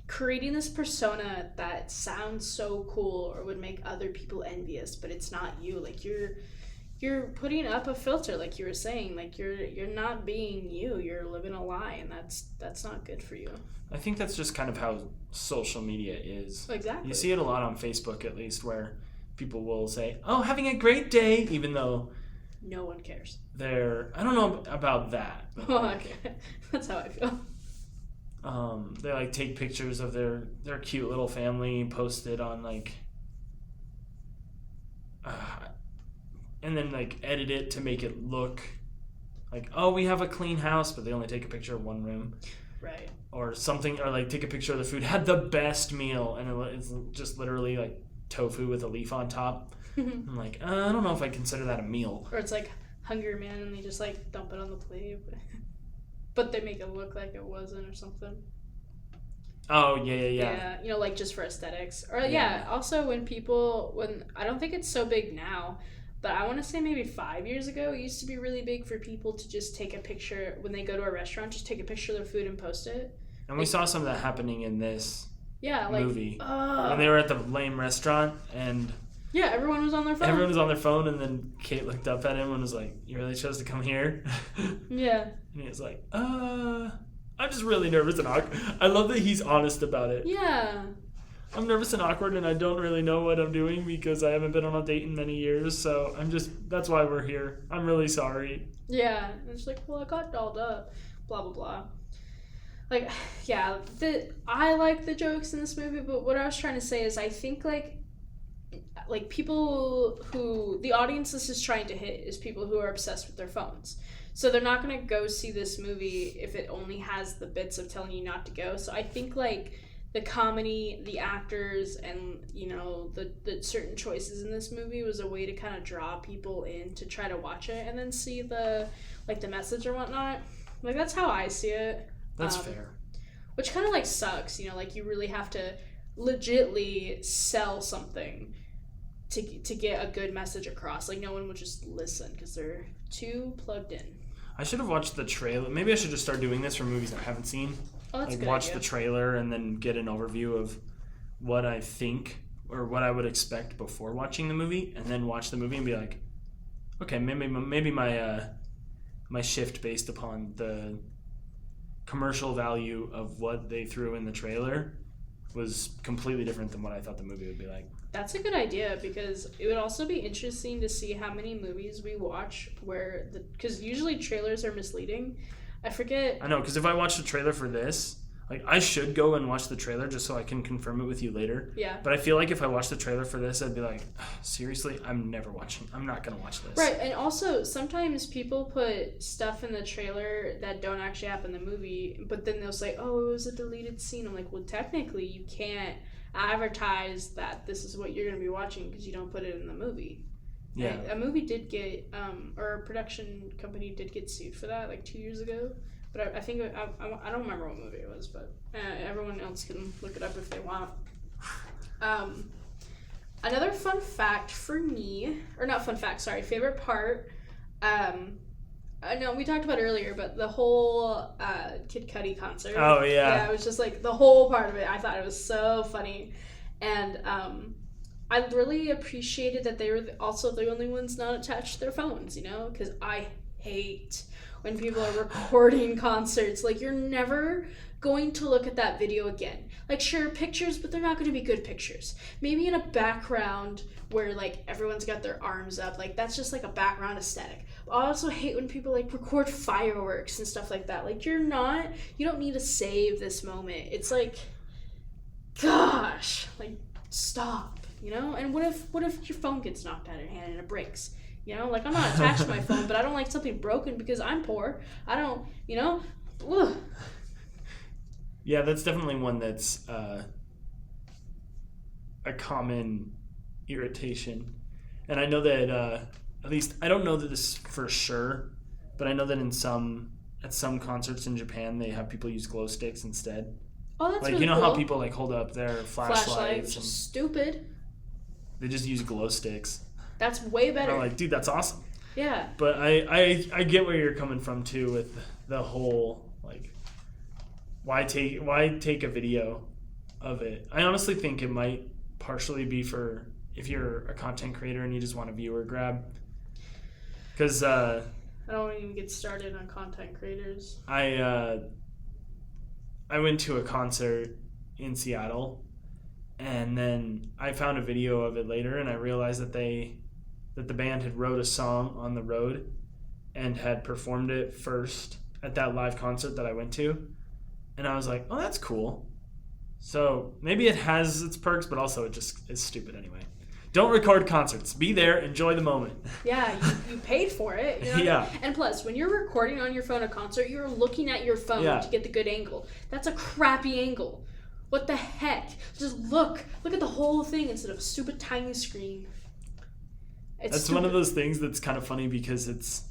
S1: creating this persona that sounds so cool or would make other people envious, but it's not you. Like you're putting up a filter, like you were saying. Like you're not being you. You're living a lie, and that's not good for you.
S2: I think that's just kind of how social media is.
S1: Exactly.
S2: You see it a lot on Facebook, at least, where people will say, oh, having a great day, even though
S1: no one cares.
S2: I don't know about that. But
S1: Okay. That's how I feel.
S2: They like take pictures of their cute little family, post it on like, and then like edit it to make it look like, oh, we have a clean house, but they only take a picture of one room.
S1: Right.
S2: Or something, or like take a picture of the food, had the best meal, and it's just literally like tofu with a leaf on top. I'm like, I don't know if I consider that a meal.
S1: Or it's like Hungry Man, and they just like dump it on the plate, but they make it look like it wasn't or something.
S2: Oh yeah.
S1: Yeah, you know, like just for aesthetics. Or yeah, also when I don't think it's so big now, but I want to say maybe 5 years ago, it used to be really big for people to just take a picture when they go to a restaurant, just take a picture of their food and post it.
S2: And we saw some of that happening in this movie. When they were at the lame restaurant, and
S1: yeah, everyone was on their phone.
S2: Everyone was on their phone, and then Kate looked up at him and was like, you really chose to come here?
S1: Yeah.
S2: And he was like, I'm just really nervous and awkward. I love that he's honest about it.
S1: Yeah.
S2: I'm nervous and awkward, and I don't really know what I'm doing because I haven't been on a date in many years, so that's why we're here. I'm really sorry.
S1: Yeah. And it's like, well, I got dolled up. Blah, blah, blah. Like, yeah, I like the jokes in this movie, but what I was trying to say is I think, like people who the audience this is trying to hit is people who are obsessed with their phones. So they're not going to go see this movie if it only has the bits of telling you not to go. So I think, like, the comedy, the actors, and, you know, the certain choices in this movie was a way to kind of draw people in to try to watch it and then see the message or whatnot. Like, that's how I see it.
S2: That's fair.
S1: Which kind of, like, sucks, you know, like, you really have to legitly sell something to get a good message across. Like, no one would just listen because they're too plugged in.
S2: I should have watched the trailer. Maybe I should just start doing this for movies I haven't seen.
S1: Oh, that's a good
S2: watch
S1: idea.
S2: The trailer and then get an overview of what I think or what I would expect before watching the movie, and then watch the movie and be like, okay, maybe my shift based upon the commercial value of what they threw in the trailer was completely different than what I thought the movie would be like.
S1: That's a good idea, because it would also be interesting to see how many movies we watch because usually trailers are misleading. I know,
S2: because if I watch the trailer for this, like, I should go and watch the trailer just so I can confirm it with you later.
S1: Yeah.
S2: But I feel like if I watch the trailer for this, I'd be like, seriously, I'm not going to watch this.
S1: Right, and also sometimes people put stuff in the trailer that don't actually happen in the movie, but then they'll say, oh, it was a deleted scene. I'm like, well, technically you can't advertise that this is what you're going to be watching because you don't put it in the movie.
S2: Yeah.
S1: And a movie did get, or a production company did get sued for that like 2 years ago. But I think, I don't remember what movie it was, but everyone else can look it up if they want. Another fun fact for me, or not fun fact, sorry, favorite part, I know we talked about it earlier, but the whole Kid Cudi concert.
S2: Oh, yeah.
S1: Yeah, it was just like the whole part of it. I thought it was so funny. And I really appreciated that they were also the only ones not attached to their phones, you know? Because I hate when people are recording concerts. Like, you're never going to look at that video again. Like, sure, pictures, but they're not going to be good pictures. Maybe in a background where, like, everyone's got their arms up. Like, that's just, like, a background aesthetic. I also hate when people, like, record fireworks and stuff like that. Like, you don't need to save this moment. It's like, gosh, like, stop, you know? And what if your phone gets knocked out of your hand and it breaks? You know, like, I'm not attached to my phone, but I don't like something broken because I'm poor. I don't, you know? Ugh.
S2: Yeah, that's definitely one that's a common irritation. And I know that, at least, I don't know that this for sure, but I know that at some concerts in Japan, they have people use glow sticks instead.
S1: Oh, that's
S2: like,
S1: really
S2: you know
S1: cool.
S2: how people, like, hold up their flashlights? And
S1: stupid.
S2: they just use glow sticks.
S1: That's way better.
S2: And I'm like, dude, that's awesome.
S1: Yeah.
S2: But I get where you're coming from, too, with the whole, like, why take a video of it? I honestly think it might partially be for if you're a content creator and you just want a viewer grab. Because
S1: I don't even get started on content creators.
S2: I went to a concert in Seattle, and then I found a video of it later, and I realized that the band had wrote a song on the road and had performed it first at that live concert that I went to. And I was like, oh, that's cool. So maybe it has its perks, but also it just is stupid anyway. Don't record concerts. Be there. Enjoy the moment.
S1: Yeah, you paid for it. You know?
S2: Yeah.
S1: And plus, when you're recording on your phone a concert, you're looking at your phone to get the good angle. That's a crappy angle. What the heck? Just look at the whole thing instead of a stupid tiny screen.
S2: That's stupid. One of those things that's kind of funny because it's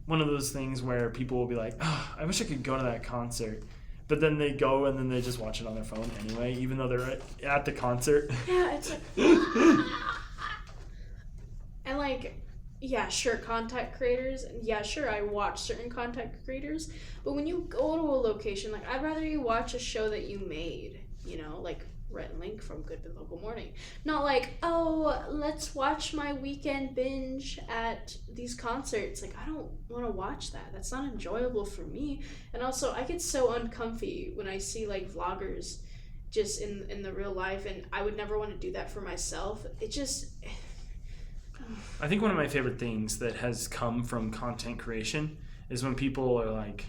S2: one of those things where people will be like, oh, I wish I could go to that concert. But then they go and then they just watch it on their phone anyway, even though they're at the concert.
S1: Yeah, it's like... And like, yeah, sure, content creators, and yeah, sure, I watch certain content creators, but when you go to a location, like, I'd rather you watch a show that you made, you know, like Rhett and Link from Good Biblical Morning. Not like, oh, let's watch my weekend binge at these concerts. Like, I don't want to watch that. That's not enjoyable for me. And also, I get so uncomfy when I see, like, vloggers just in the real life, and I would never want to do that for myself. It just...
S2: I think one of my favorite things that has come from content creation is when people are like,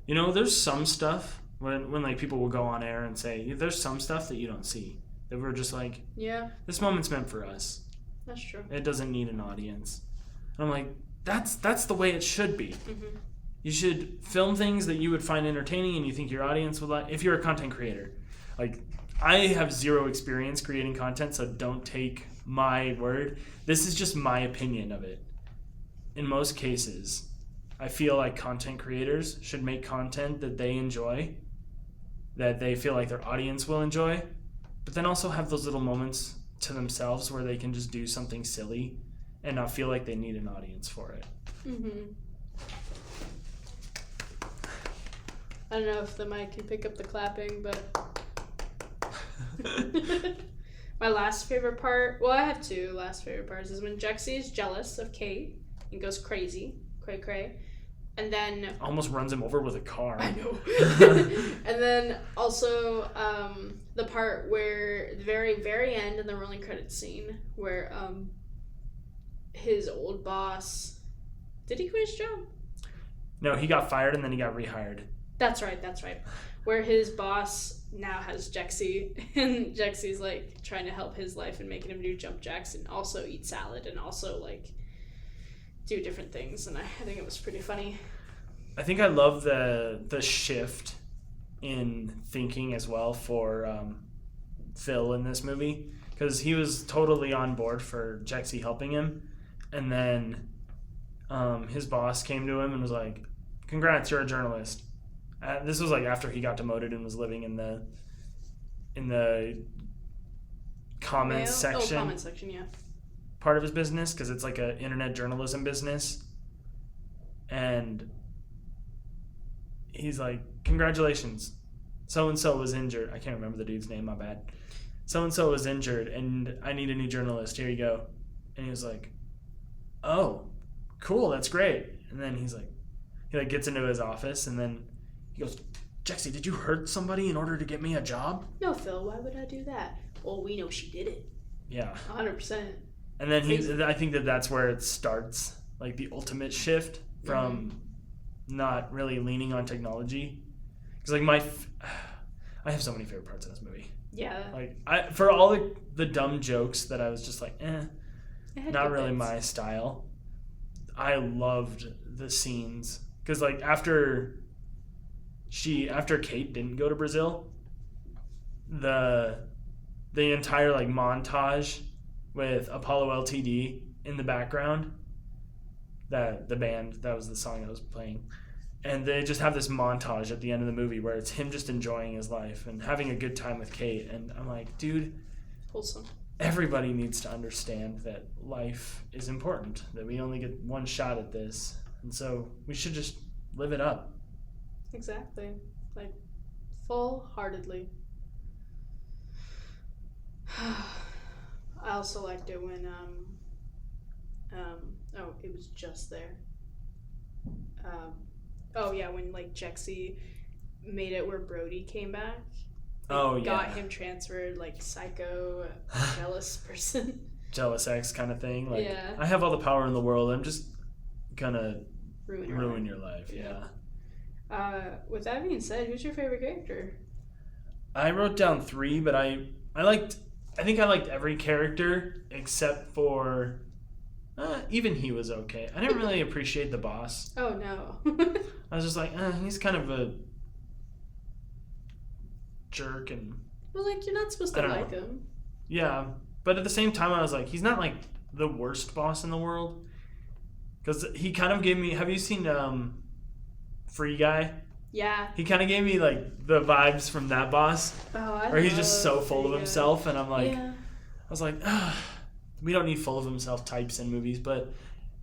S2: you know, there's some stuff... When like people will go on air and say, there's some stuff that you don't see. That we're just like,
S1: yeah,
S2: this moment's meant for us.
S1: That's true.
S2: It doesn't need an audience. And I'm like, that's the way it should be.
S1: Mm-hmm.
S2: You should film things that you would find entertaining and you think your audience would like. If you're a content creator, like, I have zero experience creating content, so don't take my word. This is just my opinion of it. In most cases, I feel like content creators should make content that they enjoy, that they feel like their audience will enjoy, but then also have those little moments to themselves where they can just do something silly and not feel like they need an audience for it.
S1: Mm-hmm. I don't know if the mic can pick up the clapping, but my last favorite part, well, I have two last favorite parts, is when Jexi is jealous of Kate and goes crazy, cray, and then...
S2: Almost runs him over with a car.
S1: I know. And then also the part where, the very, very end in the rolling credits scene, where his old boss... Did he quit his job?
S2: No, he got fired and then he got rehired.
S1: That's right. Where his boss now has Jexi, and Jexi's like trying to help his life and making him do jump jacks and also eat salad and also like do different things, and I think it was pretty funny.
S2: I think I love the shift in thinking as well for Phil in this movie, because he was totally on board for Jexi helping him, and then his boss came to him and was like, congrats, you're a journalist. This was like after he got demoted and was living in the comments section.
S1: Oh, comments section, yeah.
S2: Part of his business, because it's like an internet journalism business. And he's like, congratulations, so-and-so was injured. I can't remember the dude's name, my bad. so-and-so was injured and I need a new journalist. Here you go. And he was like, oh, cool, that's great. And then he gets into his office and then he goes, Jexi, did you hurt somebody in order to get me a job?
S1: No, Phil, why would I do that? Well, we know she did it.
S2: Yeah.
S1: 100%.
S2: And then I think that's where it starts, like the ultimate shift from not really leaning on technology. Because like I have so many favorite parts in this movie.
S1: Yeah.
S2: Like for all the dumb jokes that I was just like, not really
S1: bits.
S2: my style. I loved the scenes because like after Kate didn't go to Brazil, the entire like montage with Apollo LTD in the background, that the band, that was the song that was playing, and they just have this montage at the end of the movie where it's him just enjoying his life and having a good time with Kate, and I'm like, dude,
S1: wholesome.
S2: Everybody needs to understand that life is important, that we only get one shot at this, and so we should just live it up.
S1: Exactly. Like, full-heartedly. I also liked it when, it was just there. When, like, Jexi made it where Brody came back. Got him transferred, like, psycho, jealous person.
S2: Jealous ex kind of thing. Like,
S1: yeah.
S2: I have all the power in the world. I'm just gonna
S1: ruin
S2: your life. Yeah.
S1: With that being said, who's your favorite character?
S2: I wrote down 3, but I think I liked every character except for even he was okay. I didn't really appreciate the boss.
S1: Oh no.
S2: I was just like, he's kind of a jerk, and
S1: well, like, you're not supposed to like him.
S2: Yeah, but at the same time I was like, he's not like the worst boss in the world, because he kind of gave me, have you seen Free Guy?
S1: Yeah.
S2: He kind of gave me like the vibes from that boss, where he's just so full of himself, and I'm like, I was like, we don't need full of himself types in movies, but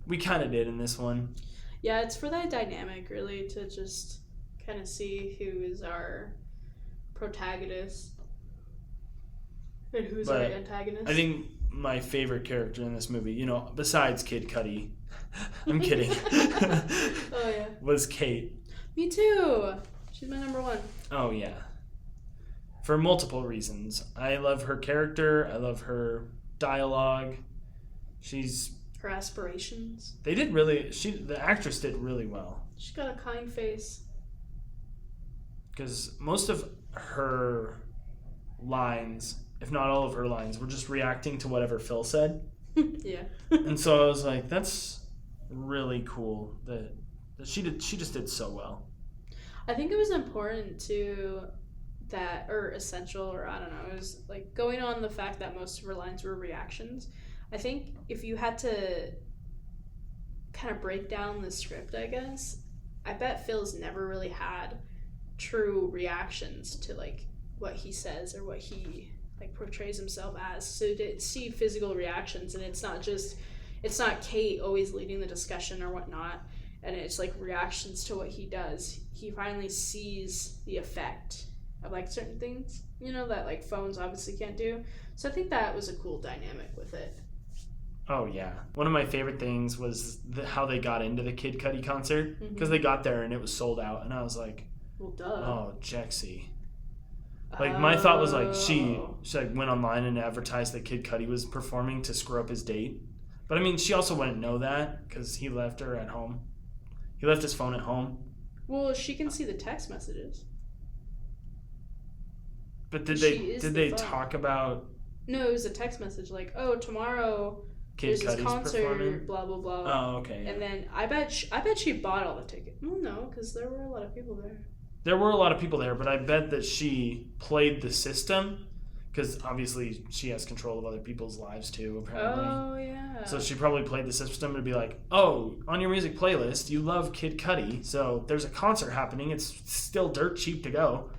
S2: we kind of did in this one.
S1: Yeah, it's for that dynamic, really, to just kind of see who is our protagonist and who's our antagonist.
S2: I think my favorite character in this movie, besides Kid Cudi, I'm kidding.
S1: Oh yeah.
S2: Was Kate.
S1: Me too. She's my number 1. Oh
S2: yeah. For multiple reasons. I love her character. I love her dialogue.
S1: Her aspirations.
S2: The actress did really well.
S1: She's got a kind face.
S2: Because most of her lines, if not all of her lines, were just reacting to whatever Phil said.
S1: Yeah.
S2: And so I was like, that's really cool that she just did so well.
S1: I think it was important essential, or I don't know, it was like going on the fact that most of her lines were reactions. I think if you had to kind of break down the script, I guess, I bet Phil's never really had true reactions to like what he says or what he like portrays himself as. So to see physical reactions, and it's not Kate always leading the discussion or whatnot, and it's like reactions to what he does. He finally sees the effect of like certain things, that like phones obviously can't do. So I think that was a cool dynamic with it.
S2: Oh yeah, one of my favorite things was how they got into the Kid Cudi concert, because they got there and it was sold out, and I was like,
S1: well, duh.
S2: Oh, Jexi. Like, my thought was like she like went online and advertised that Kid Cudi was performing to screw up his date. But I mean, she also wouldn't know that because he left her at home. He left his phone at home.
S1: Well, she can see the text messages.
S2: But did they talk about?
S1: No, it was a text message like, "Oh, tomorrow
S2: Kid
S1: there's
S2: Cudi's
S1: this concert,
S2: performing?
S1: blah blah blah."
S2: Oh, okay. Yeah.
S1: And then I bet she bought all the tickets. Well, no, because there were a lot of people there.
S2: There were a lot of people there, but I bet that she played the system, because obviously she has control of other people's lives too, apparently.
S1: Oh yeah.
S2: So she probably played the system to be like, "Oh, on your music playlist, you love Kid Cudi, so there's a concert happening. It's still dirt cheap to go."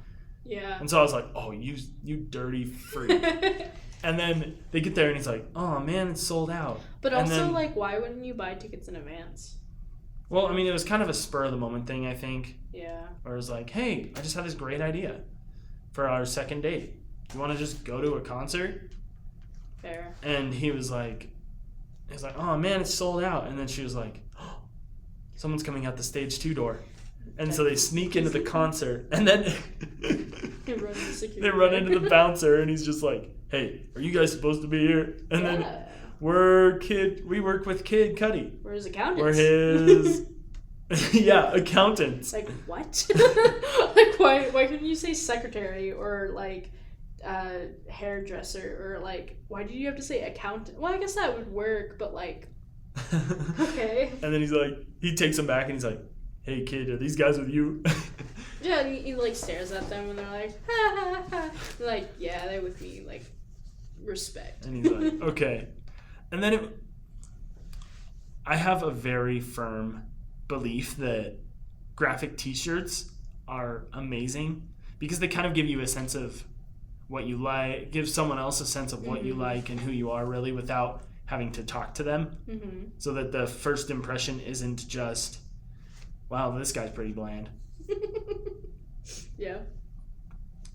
S1: Yeah.
S2: And so I was like, "Oh, you dirty freak." And then they get there and he's like, "Oh man, it's sold out."
S1: But also, like, why wouldn't you buy tickets in advance?
S2: Well, I mean, it was kind of a spur of the moment thing, I think.
S1: Yeah.
S2: Where it was like, "Hey, I just had this great idea for our second date." you want to just go to a concert?
S1: Fair.
S2: And he was like, oh man, it's sold out. And then she was like, oh, someone's coming out the stage 2 door. And so they sneak into the concert, and then they run into the bouncer, and he's just like, hey, are you guys supposed to be here? And then we work with Kid Cudi.
S1: We're his accountants.
S2: We're his accountants.
S1: Like, what? Like, why couldn't you say secretary or like hairdresser, or like, why did you have to say accountant? Well, I guess that would work, but like, okay.
S2: And then he takes them back, and he's like, hey kid, are these guys with you?
S1: Yeah, and he like stares at them, and they're like, ha ha ha. They're like, yeah, they're with me, like, respect.
S2: And he's like, okay. And then I have a very firm belief that graphic t-shirts are amazing because they kind of give you a sense of what you like, give someone else a sense of what you like and who you are really without having to talk to them. So that the first impression isn't just, wow, this guy's pretty bland.
S1: Yeah.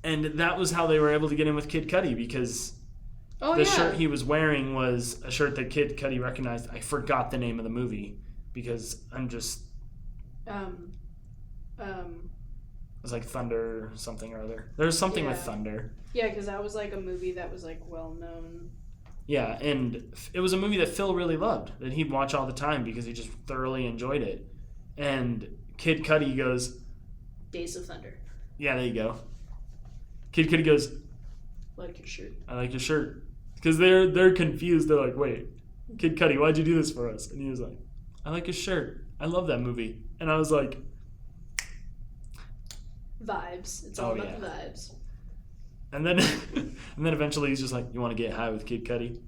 S2: And that was how they were able to get in with Kid Cudi, because the shirt he was wearing was a shirt that Kid Cudi recognized. I forgot the name of the movie because I'm just... It was like Thunder something or other. There was something with Thunder.
S1: Yeah, because that was like a movie that was like well known.
S2: Yeah, and it was a movie that Phil really loved, that he'd watch all the time because he just thoroughly enjoyed it. And Kid Cudi goes...
S1: Days of Thunder.
S2: Yeah, there you go. Kid Cudi goes...
S1: Like your shirt.
S2: I like your shirt. Because they're confused. They're like, wait, Kid Cudi, why'd you do this for us? And he was like, I like your shirt. I love that movie. And I was like...
S1: Vibes. It's all about the vibes.
S2: And then eventually he's just like, you want to get high with Kid Cudi?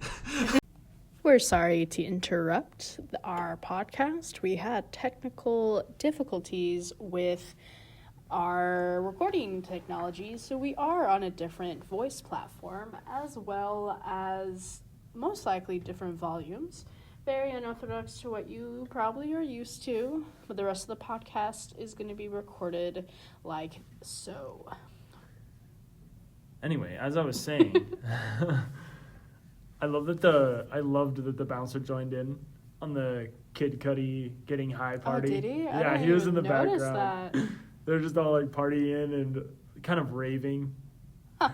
S1: We're sorry to interrupt our podcast. We had technical difficulties with our recording technology, so we are on a different voice platform, as well as most likely different volumes. Very unorthodox to what you probably are used to, but the rest of the podcast is going to be recorded like so.
S2: Anyway, as I was saying, I loved that the bouncer joined in on the Kid Cudi getting high party.
S1: Oh, did he?
S2: Yeah, he was in the background.
S1: That.
S2: They're just all like partying and kind of raving.
S1: Huh.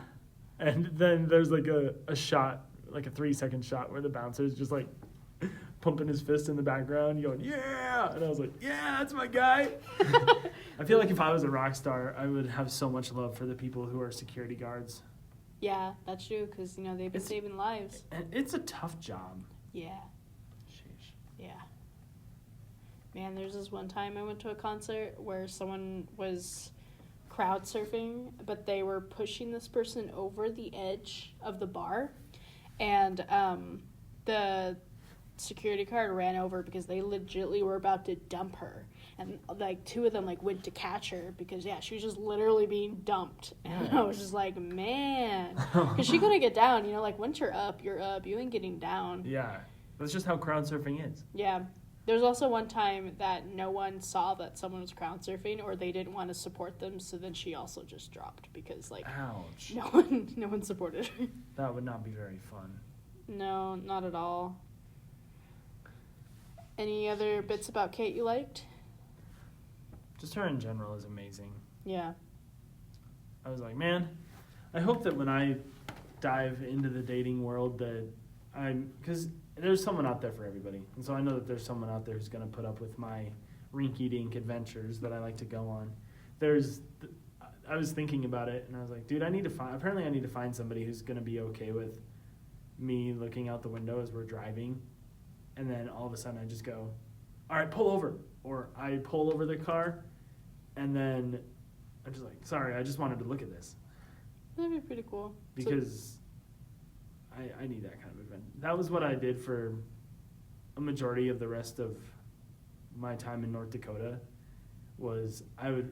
S2: And then there's like a shot, like a 3-second shot where the bouncer's just like pumping his fist in the background, going, yeah! And I was like, yeah, that's my guy. I feel like if I was a rock star, I would have so much love for the people who are security guards.
S1: Yeah, that's true, because, they've been saving lives.
S2: And it's a tough job.
S1: Yeah.
S2: Sheesh.
S1: Yeah. Man, there's this one time I went to a concert where someone was crowd surfing, but they were pushing this person over the edge of the bar, and the security guard ran over because they legitimately were about to dump her, and like 2 of them like went to catch her because she was just literally being dumped, and I was just like, man, because she couldn't get down, like once you're up, you ain't getting down.
S2: Yeah, that's just how crowd surfing is.
S1: Yeah. There's also one time that no one saw that someone was crowd surfing, or they didn't want to support them, so then she also just dropped because
S2: ouch,
S1: no one supported her.
S2: That would not be very fun.
S1: No, not at all. Any other bits about Kate you liked?
S2: Just her in general is amazing.
S1: Yeah.
S2: I was like, man, I hope that when I dive into the dating world that because there's someone out there for everybody. And so I know that there's someone out there who's going to put up with my rinky-dink adventures that I like to go on. I was thinking about it, and I was like, dude, I need to find somebody who's going to be okay with me looking out the window as we're driving. And then all of a sudden I just go, all right, pull over. Or I pull over the car, and then I'm just like, sorry, I just wanted to look at this.
S1: That'd be pretty cool.
S2: Because I need that kind of event. That was what I did for a majority of the rest of my time in North Dakota. Was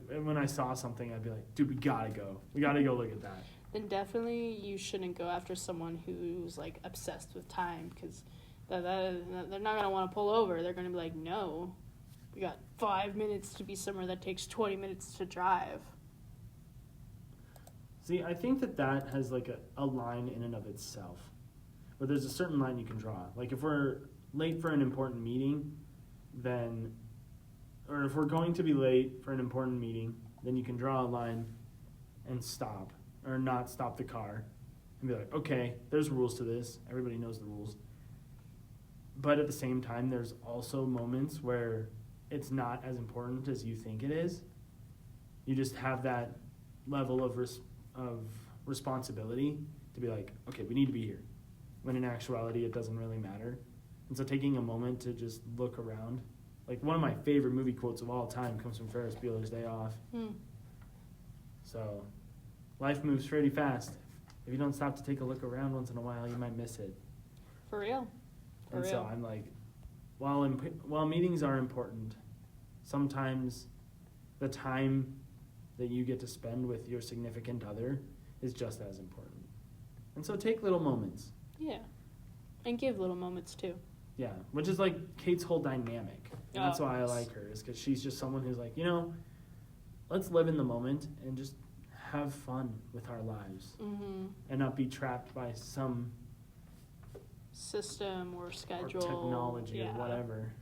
S2: when I saw something, I'd be like, dude, we gotta go. We gotta go look at that.
S1: Then definitely you shouldn't go after someone who's like obsessed with time, because they're not going to want to pull over. They're going to be like, no, we got 5 minutes to be somewhere that takes 20 minutes to drive.
S2: See, I think that has like a line in and of itself, where there's a certain line you can draw. Like if we're late for an important meeting, then, or if we're going to be late for an important meeting, then you can draw a line and stop, or not stop the car, and be like, okay, there's rules to this. Everybody knows the rules. But at the same time, there's also moments where it's not as important as you think it is. You just have that level of responsibility to be like, okay, we need to be here. When in actuality, it doesn't really matter. And so taking a moment to just look around. Like one of my favorite movie quotes of all time comes from Ferris Bueller's Day Off. So life moves pretty fast. If you don't stop to take a look around once in a while, you might miss it.
S1: For real. For
S2: and
S1: real.
S2: So I'm like, while meetings are important, sometimes the time that you get to spend with your significant other is just as important. And so take little moments.
S1: Yeah. And give little moments too.
S2: Yeah, which is like Kate's whole dynamic. And that's why I like her, is because she's just someone who's like, let's live in the moment and just have fun with our lives. And not be trapped by some
S1: system or schedule.
S2: Or technology or whatever.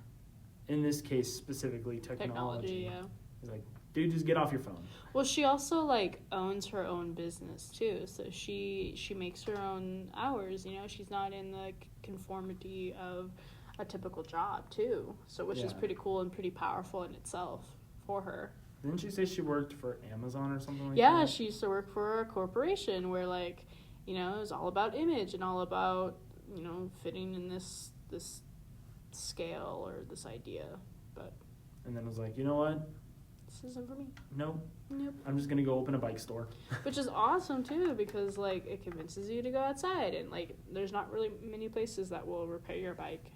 S2: In this case, specifically technology.
S1: Yeah.
S2: It's like, dude, just get off your phone.
S1: Well, she also like owns her own business too, so she makes her own hours. She's not in the conformity of a typical job too. So which is pretty cool and pretty powerful in itself for her.
S2: Didn't she say she worked for Amazon or something like that?
S1: Yeah, she used to work for a corporation where it was all about image and all about fitting in this scale or this idea,
S2: and then was like, you know what?
S1: This isn't for me.
S2: Nope.
S1: Nope.
S2: I'm just gonna go open a bike store.
S1: Which is awesome too, because it convinces you to go outside, and there's not really many places that will repair your bike,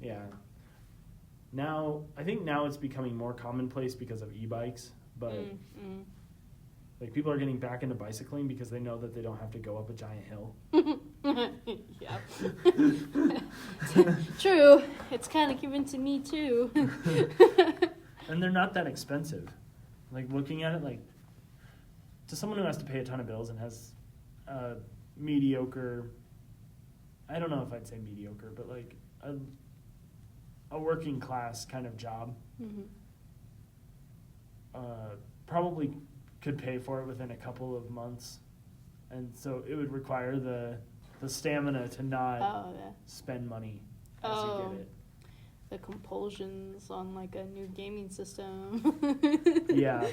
S2: Yeah. I think now it's becoming more commonplace because of e-bikes, but people are getting back into bicycling because they know that they don't have to go up a giant hill.
S1: Yeah. True. It's kind of given to me too.
S2: And they're not that expensive. Looking at it, to someone who has to pay a ton of bills and has a mediocre, I don't know if I'd say mediocre, but a working class kind of job, probably could pay for it within a couple of months. And so it would require the stamina to not spend money as you get it.
S1: The compulsions on a new gaming system.
S2: Yeah.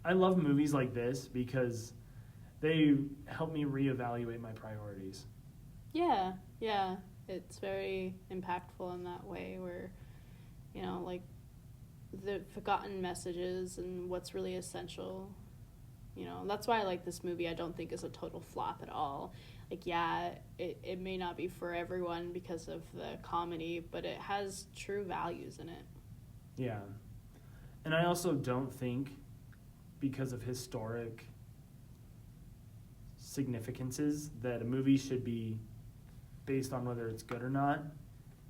S2: I love movies like this because they help me reevaluate my priorities.
S1: Yeah. It's very impactful in that way where, the forgotten messages and what's really essential. That's why I like this movie. I don't think it's a total flop at all. It may not be for everyone because of the comedy, but it has true values in it.
S2: Yeah. And I also don't think, because of historic significances, that a movie should be based on whether it's good or not,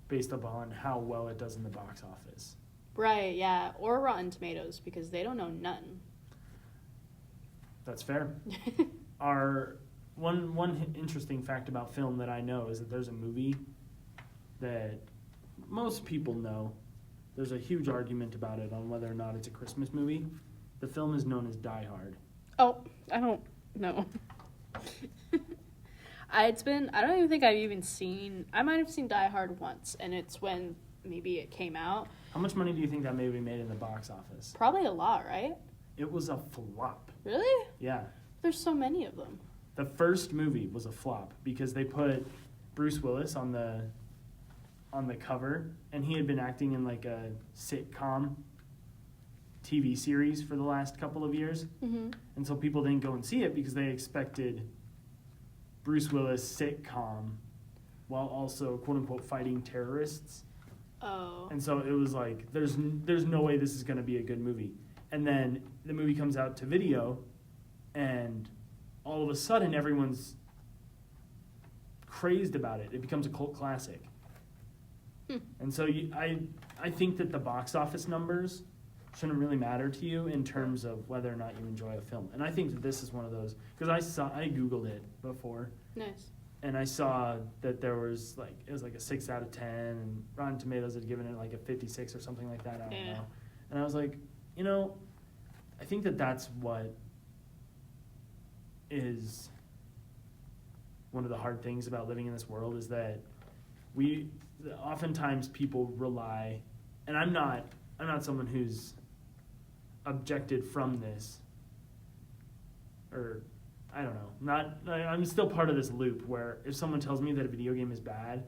S2: based upon how well it does in the box office.
S1: Right, yeah. Or Rotten Tomatoes, because they don't know none.
S2: That's fair. One interesting fact about film that I know is that there's a movie that most people know. There's a huge argument about it on whether or not it's a Christmas movie. The film is known as Die Hard.
S1: Oh, I don't know. I don't even think I've even seen, I might have seen Die Hard once, and it's when maybe it came out.
S2: How much money do you think that movie made in the box office?
S1: Probably a lot, right?
S2: It was a flop.
S1: Really?
S2: Yeah.
S1: There's so many of them.
S2: The first movie was a flop because they put Bruce Willis on the cover, and he had been acting in a sitcom TV series for the last couple of years. And so people didn't go and see it because they expected Bruce Willis sitcom while also quote unquote fighting terrorists.
S1: Oh.
S2: And so it was there's no way this is going to be a good movie. And then the movie comes out to video, and all of a sudden everyone's crazed about it. It becomes a cult classic. And so I think that the box office numbers shouldn't really matter to you in terms of whether or not you enjoy a film. And I think that this is one of those, because I Googled it before.
S1: Nice.
S2: And I saw that there was it was like a 6 out of 10, and Rotten Tomatoes had given it like a 56 or something like that. I don't know. And I was like, I think that that's what is one of the hard things about living in this world, is that oftentimes people rely, and I'm not someone who's objected from this, or I don't know. I'm still part of this loop where if someone tells me that a video game is bad,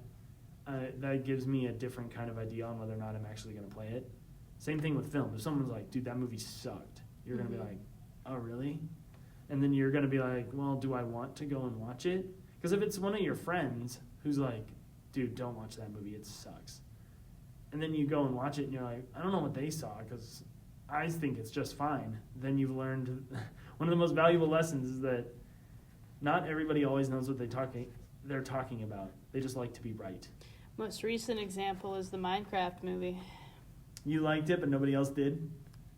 S2: that gives me a different kind of idea on whether or not I'm actually going to play it. Same thing with film. If someone's like, dude, that movie sucked, you're going to be like, oh, really? And then you're going to be like, well, do I want to go and watch it? Because if it's one of your friends who's like, dude, don't watch that movie, it sucks. And then you go and watch it and you're like, I don't know what they saw because I think it's just fine. Then you've learned one of the most valuable lessons is that not everybody always knows what they're talking about. They just like to be right.
S1: Most recent example is the Minecraft movie.
S2: You liked it, but nobody else did?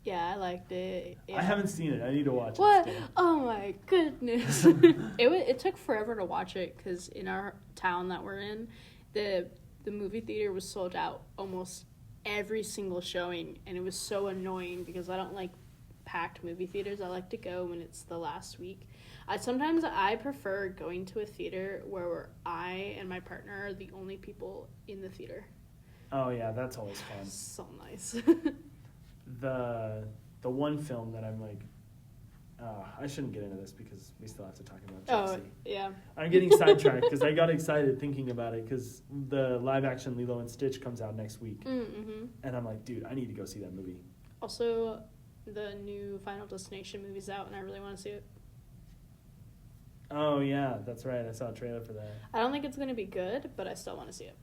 S1: Yeah, I liked it. Yeah.
S2: I haven't seen it. I need to watch
S1: what?
S2: it still.
S1: Oh my goodness. It took forever to watch it because in our town that we're in, the movie theater was sold out almost every single showing, and it was so annoying because I don't like packed movie theaters. I like to go when it's the last week. Sometimes I prefer going to a theater where I and my partner are the only people in the theater.
S2: Oh yeah, that's always fun.
S1: So nice.
S2: The one film that I'm like, I shouldn't get into this because we still have to talk about Jexi.
S1: Oh, yeah.
S2: I'm getting sidetracked because I got excited thinking about it because the live-action Lilo and Stitch comes out next week.
S1: Mm-hmm.
S2: And I'm like, dude, I need to go see that movie.
S1: Also, the new Final Destination movie's out, and I really want to see it.
S2: Oh, yeah, that's right. I saw a trailer for that.
S1: I don't think it's going to be good, but I still want to see it.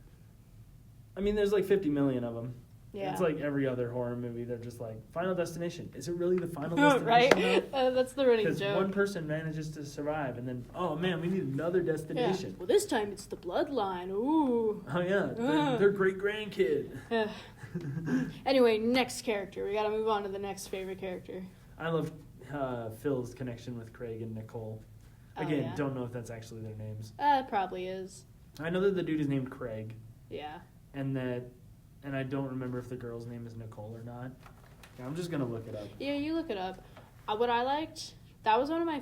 S2: I mean, there's like 50 million of them.
S1: Yeah.
S2: It's like every other horror movie. They're just like, Final Destination. Is it really the Final Destination?
S1: Right? That's the running joke.
S2: Because one person manages to survive, and then, oh man, we need another destination.
S1: Yeah. Well, this time it's the bloodline. Ooh.
S2: Oh yeah, their great-grandkid.
S1: Anyway, next character. We got to move on to the next favorite character.
S2: I love Phil's connection with Craig and Nicole. Again, don't know if that's actually their names.
S1: It probably is.
S2: I know that the dude is named Craig.
S1: Yeah.
S2: And I don't remember if the girl's name is Nicole or not. Yeah, I'm just going to look it up.
S1: Yeah, you look it up. What I liked, that was one of my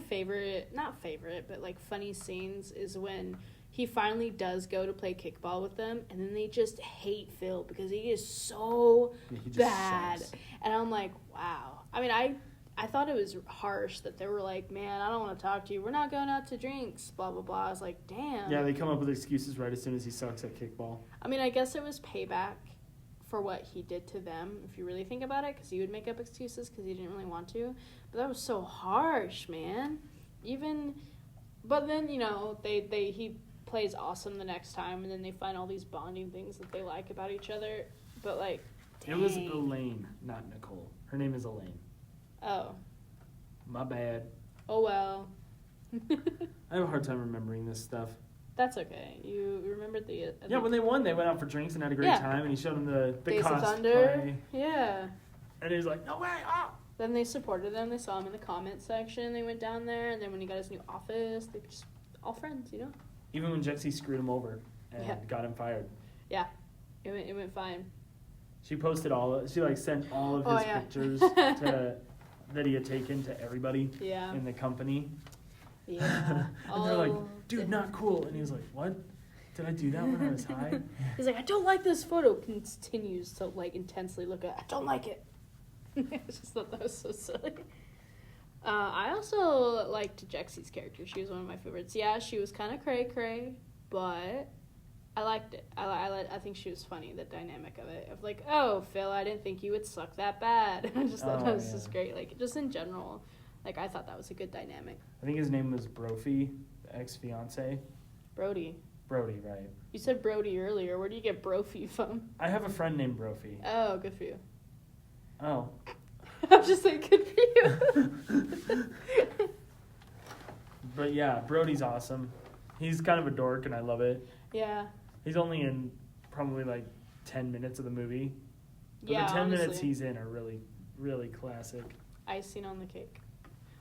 S1: not favorite, but like funny scenes is when he finally does go to play kickball with them, and then they just hate Phil because he is so bad.
S2: Sucks.
S1: And I'm like, wow. I mean, I thought it was harsh that they were like, man, I don't want to talk to you. We're not going out to drinks, blah, blah, blah. I was like, damn.
S2: Yeah, they come up with excuses right as soon as he sucks at kickball.
S1: I mean, I guess it was payback for what he did to them, if you really think about it, because he would make up excuses because he didn't really want to. But that was so harsh, man. But then, he plays awesome the next time, and then they find all these bonding things that they like about each other. But, like, dang.
S2: It was Elaine, not Nicole. Her name is Elaine.
S1: Oh.
S2: My bad.
S1: Oh, well.
S2: I have a hard time remembering this stuff.
S1: That's okay. You remembered the...
S2: Yeah, when they won, they went out for drinks and had a great time, and he showed them the
S1: Days of
S2: cosplay.
S1: Thunder. Yeah.
S2: And he was like, no way,
S1: Then they supported them. They saw him in the comment section. They went down there, and then when he got his new office, they were just all friends,
S2: Even when Jexi screwed him over and got him fired.
S1: Yeah. It went fine.
S2: She posted she sent all of his pictures that he had taken to everybody in the company.
S1: Yeah.
S2: And they're like, dude, not cool. And he was like, what? Did I do that when I was high?
S1: He's like, I don't like this photo. Continues to intensely look at it. I don't like it. I just thought that was so silly. I also liked Jexi's character. She was one of my favorites. Yeah, she was kind of cray-cray, but I liked it. I think she was funny, the dynamic of it. Of like, oh, Phil, I didn't think you would suck that bad. I just thought that was just great. Like, just in general, I thought that was a good dynamic.
S2: I think his name was Brophy, the ex-fiance.
S1: Brody,
S2: right.
S1: You said Brody earlier. Where do you get Brophy from?
S2: I have a friend named Brophy.
S1: Oh, good for you.
S2: Oh.
S1: I'm just saying good for you.
S2: But yeah, Brody's awesome. He's kind of a dork, and I love it.
S1: Yeah.
S2: He's only in probably 10 minutes of the movie. But
S1: yeah,
S2: the 10
S1: honestly.
S2: minutes he's in are really, really classic.
S1: Icing on the cake.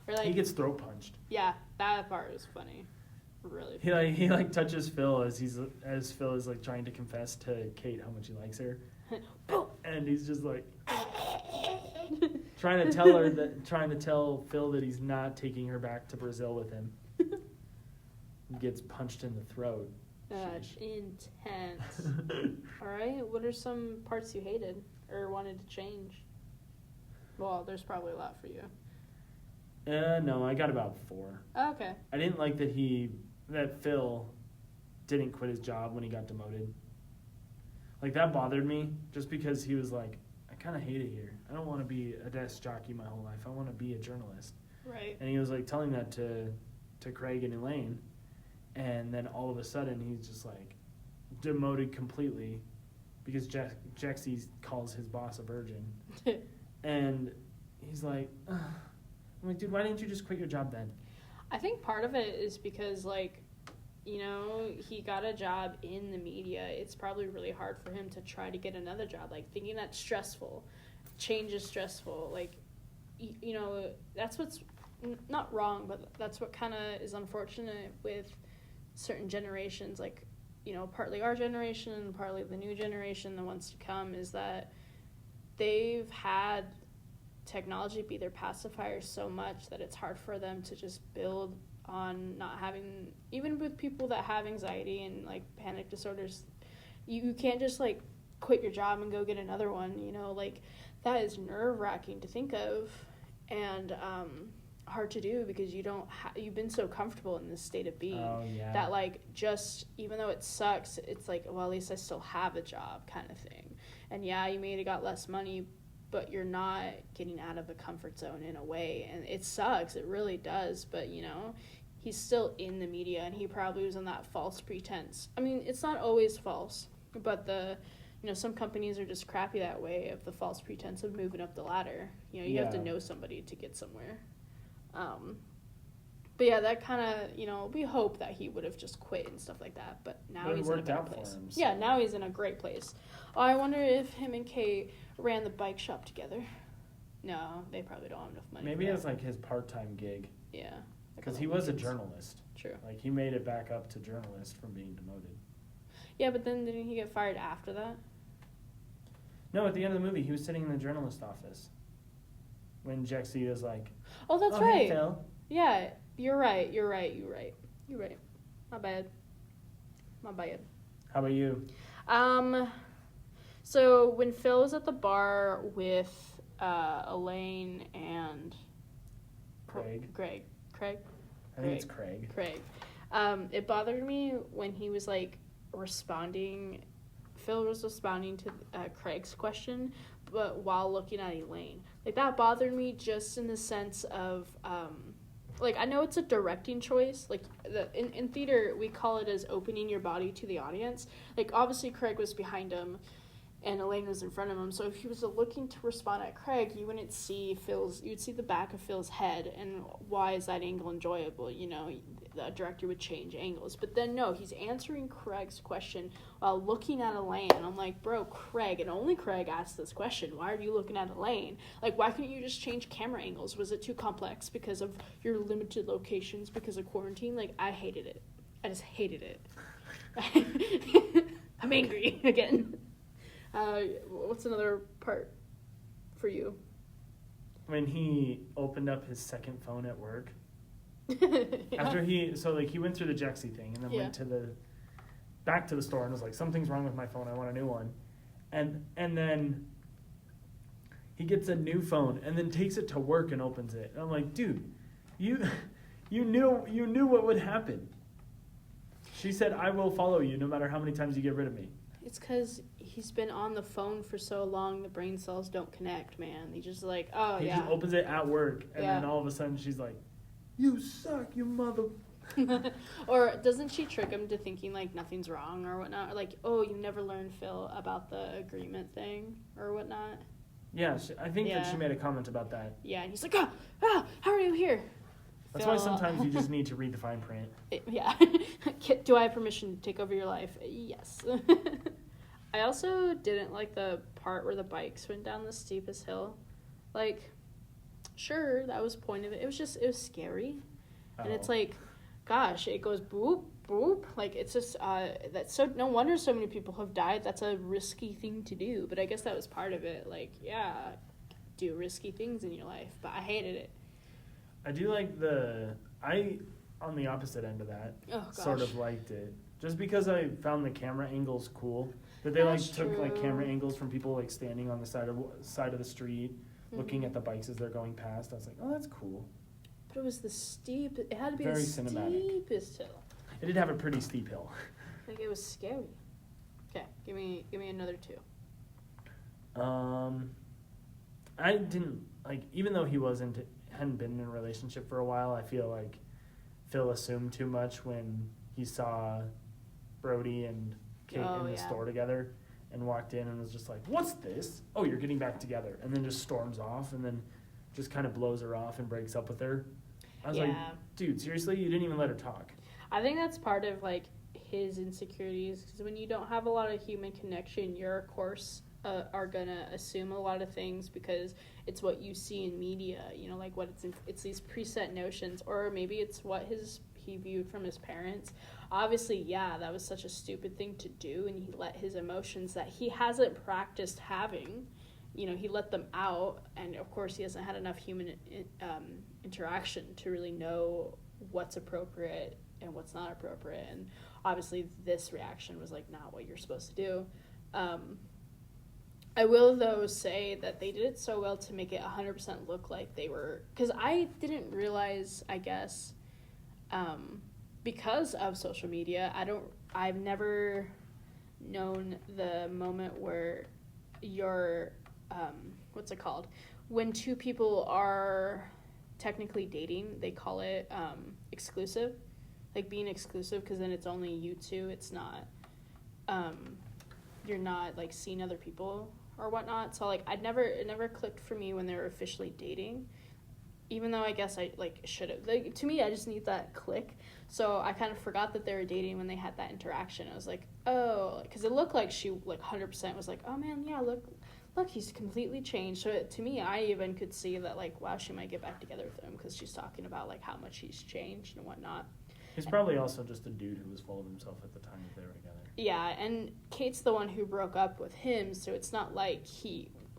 S1: Or
S2: He gets throat punched.
S1: Yeah, that part was funny. Really funny.
S2: He touches Phil as Phil is like trying to confess to Kate how much he likes her. And he's just like trying to tell Phil that he's not taking her back to Brazil with him. He gets punched in the throat.
S1: That's intense. All right, what are some parts you hated or wanted to change? Well, there's probably a lot for you.
S2: No, I got about 4.
S1: Oh, okay.
S2: I didn't like that Phil didn't quit his job when he got demoted. Like, that bothered me just because he was like, I kind of hate it here. I don't want to be a desk jockey my whole life. I want to be a journalist.
S1: Right.
S2: And he was like telling that to Craig and Elaine. And then all of a sudden he's just like demoted completely because Jexi calls his boss a virgin. And he's like, ugh. I'm like, dude, why didn't you just quit your job then?
S1: I think part of it is because, like, you know, he got a job in the media. It's probably really hard for him to try to get another job. Like, thinking that's stressful. Change is stressful. Like, you know, that's what's not wrong, but that's what kind of is unfortunate with certain generations. Like, you know, partly our generation and partly the new generation, the ones to come, is that they've had technology be their pacifier so much that it's hard for them to just build on not having, even with people that have anxiety and like panic disorders, you can't just like quit your job and go get another one, you know, like that is nerve-wracking to think of and hard to do because you've been so comfortable in this state of being that like just even though it sucks, it's like, well, at least I still have a job kind of thing. And yeah, you may have got less money, but you're not getting out of the comfort zone in a way. And it sucks. It really does. But, you know, he's still in the media, and he probably was on that false pretense. I mean, it's not always false, but some companies are just crappy that way of the false pretense of moving up the ladder. You know, you have to know somebody to get somewhere. But yeah, that kind of, you know, we hope that he would have just quit and stuff like that. But now he's in a better place.
S2: Him, so.
S1: Yeah, now he's in a great place. Oh, I wonder if him and Kate ran the bike shop together. No, they probably don't have enough money.
S2: Maybe it's like his part-time gig.
S1: Yeah.
S2: Because he was a journalist.
S1: True.
S2: Like, he made it back up to journalist from being demoted.
S1: Yeah, but then didn't he get fired after that?
S2: No, at the end of the movie, he was sitting in the journalist office. When Jexi was like,
S1: oh, that's right.
S2: Hey, Phil.
S1: Yeah, you're right. My bad.
S2: How about you?
S1: So when Phil was at the bar with Elaine and
S2: Craig. I think it's Craig.
S1: It bothered me when he was like responding. Phil was responding to Craig's question, but while looking at Elaine. Like, that bothered me just in the sense of, like, I know it's a directing choice. Like, in theater, we call it as opening your body to the audience. Like, obviously, Craig was behind him, and Elaine was in front of him. So if he was looking to respond at Craig, you wouldn't see you'd see the back of Phil's head, and why is that angle enjoyable? You know, the director would change angles. But then, no, he's answering Craig's question while looking at Elaine. And I'm like, bro, Craig, and only Craig asked this question. Why are you looking at Elaine? Like, why couldn't you just change camera angles? Was it too complex because of your limited locations because of quarantine? Like, I hated it. I just hated it. I'm angry again. What's another part for you?
S2: When he opened up his second phone at work.
S1: Yeah.
S2: After he went through the Jexi thing and then went back to the store and was like, something's wrong with my phone, I want a new one. And then he gets a new phone and then takes it to work and opens it. And I'm like, dude, you knew what would happen. She said, I will follow you no matter how many times you get rid of me.
S1: It's because he's been on the phone for so long, the brain cells don't connect, man. He just like,
S2: he just opens it at work, and then all of a sudden she's like, you suck, you mother...
S1: Or doesn't she trick him to thinking, like, nothing's wrong or whatnot? Or like, oh, you never learned, Phil, about the agreement thing or whatnot?
S2: Yeah, I think that she made a comment about that.
S1: Yeah, and he's like, how are you here?
S2: That's
S1: Phil,
S2: why sometimes you just need to read the fine print.
S1: Yeah. Do I have permission to take over your life? Yes. I also didn't like the part where the bikes went down the steepest hill. Like, sure, that was the point of it. It was scary. And it's
S2: Oh.
S1: like, gosh, it goes boop, boop. Like, it's just, that's so, no wonder so many people have died. That's a risky thing to do. But I guess that was part of it. Like, yeah, do risky things in your life. But I hated it.
S2: I do like on the opposite end of that,
S1: Oh, gosh.
S2: sort of liked it. Just because I found the camera angles cool. That they
S1: That's
S2: took like
S1: true.
S2: camera angles from people like standing on the side of the street, looking at the bikes as they're going past. I was like, oh, that's cool.
S1: But it was it had to be
S2: Very
S1: the
S2: cinematic.
S1: steepest hill.
S2: It did have a pretty steep hill.
S1: Like, it was scary. Okay, give me another 2.
S2: I didn't like, even though he hadn't been in a relationship for a while. I feel like Phil assumed too much when he saw Brody and Kate in the store together, and walked in and was just like, "What's this? Oh, you're getting back together," and then just storms off, and then just kind of blows her off and breaks up with her. I was like, dude, seriously, you didn't even let her talk.
S1: I think that's part of like his insecurities, because when you don't have a lot of human connection, you're of course are gonna assume a lot of things because it's what you see in media, you know, like what it's these preset notions, or maybe it's what he viewed from his parents. Obviously, yeah, that was such a stupid thing to do, and he let his emotions that he hasn't practiced having, you know, he let them out, and of course he hasn't had enough human interaction to really know what's appropriate and what's not appropriate, and obviously this reaction was like not what you're supposed to do. I will, though, say that they did it so well to make it 100% look like they were, because I didn't realize, I guess, because of social media, I've never known the moment where you're, what's it called? When two people are technically dating, they call it exclusive, like being exclusive, because then it's only you two. It's not, you're not like seeing other people or whatnot. So like it never clicked for me when they were officially dating, even though I guess I like should have. Like, to me, I just need that click. So I kind of forgot that they were dating when they had that interaction. I was like, oh, because it looked like she like 100% was like, oh man, yeah, look, he's completely changed. So to me, I even could see that like, wow, she might get back together with him because she's talking about like how much he's changed and whatnot.
S2: He's probably also just a dude who was full of himself at the time that they were together.
S1: Yeah, and Kate's the one who broke up with him, so it's not like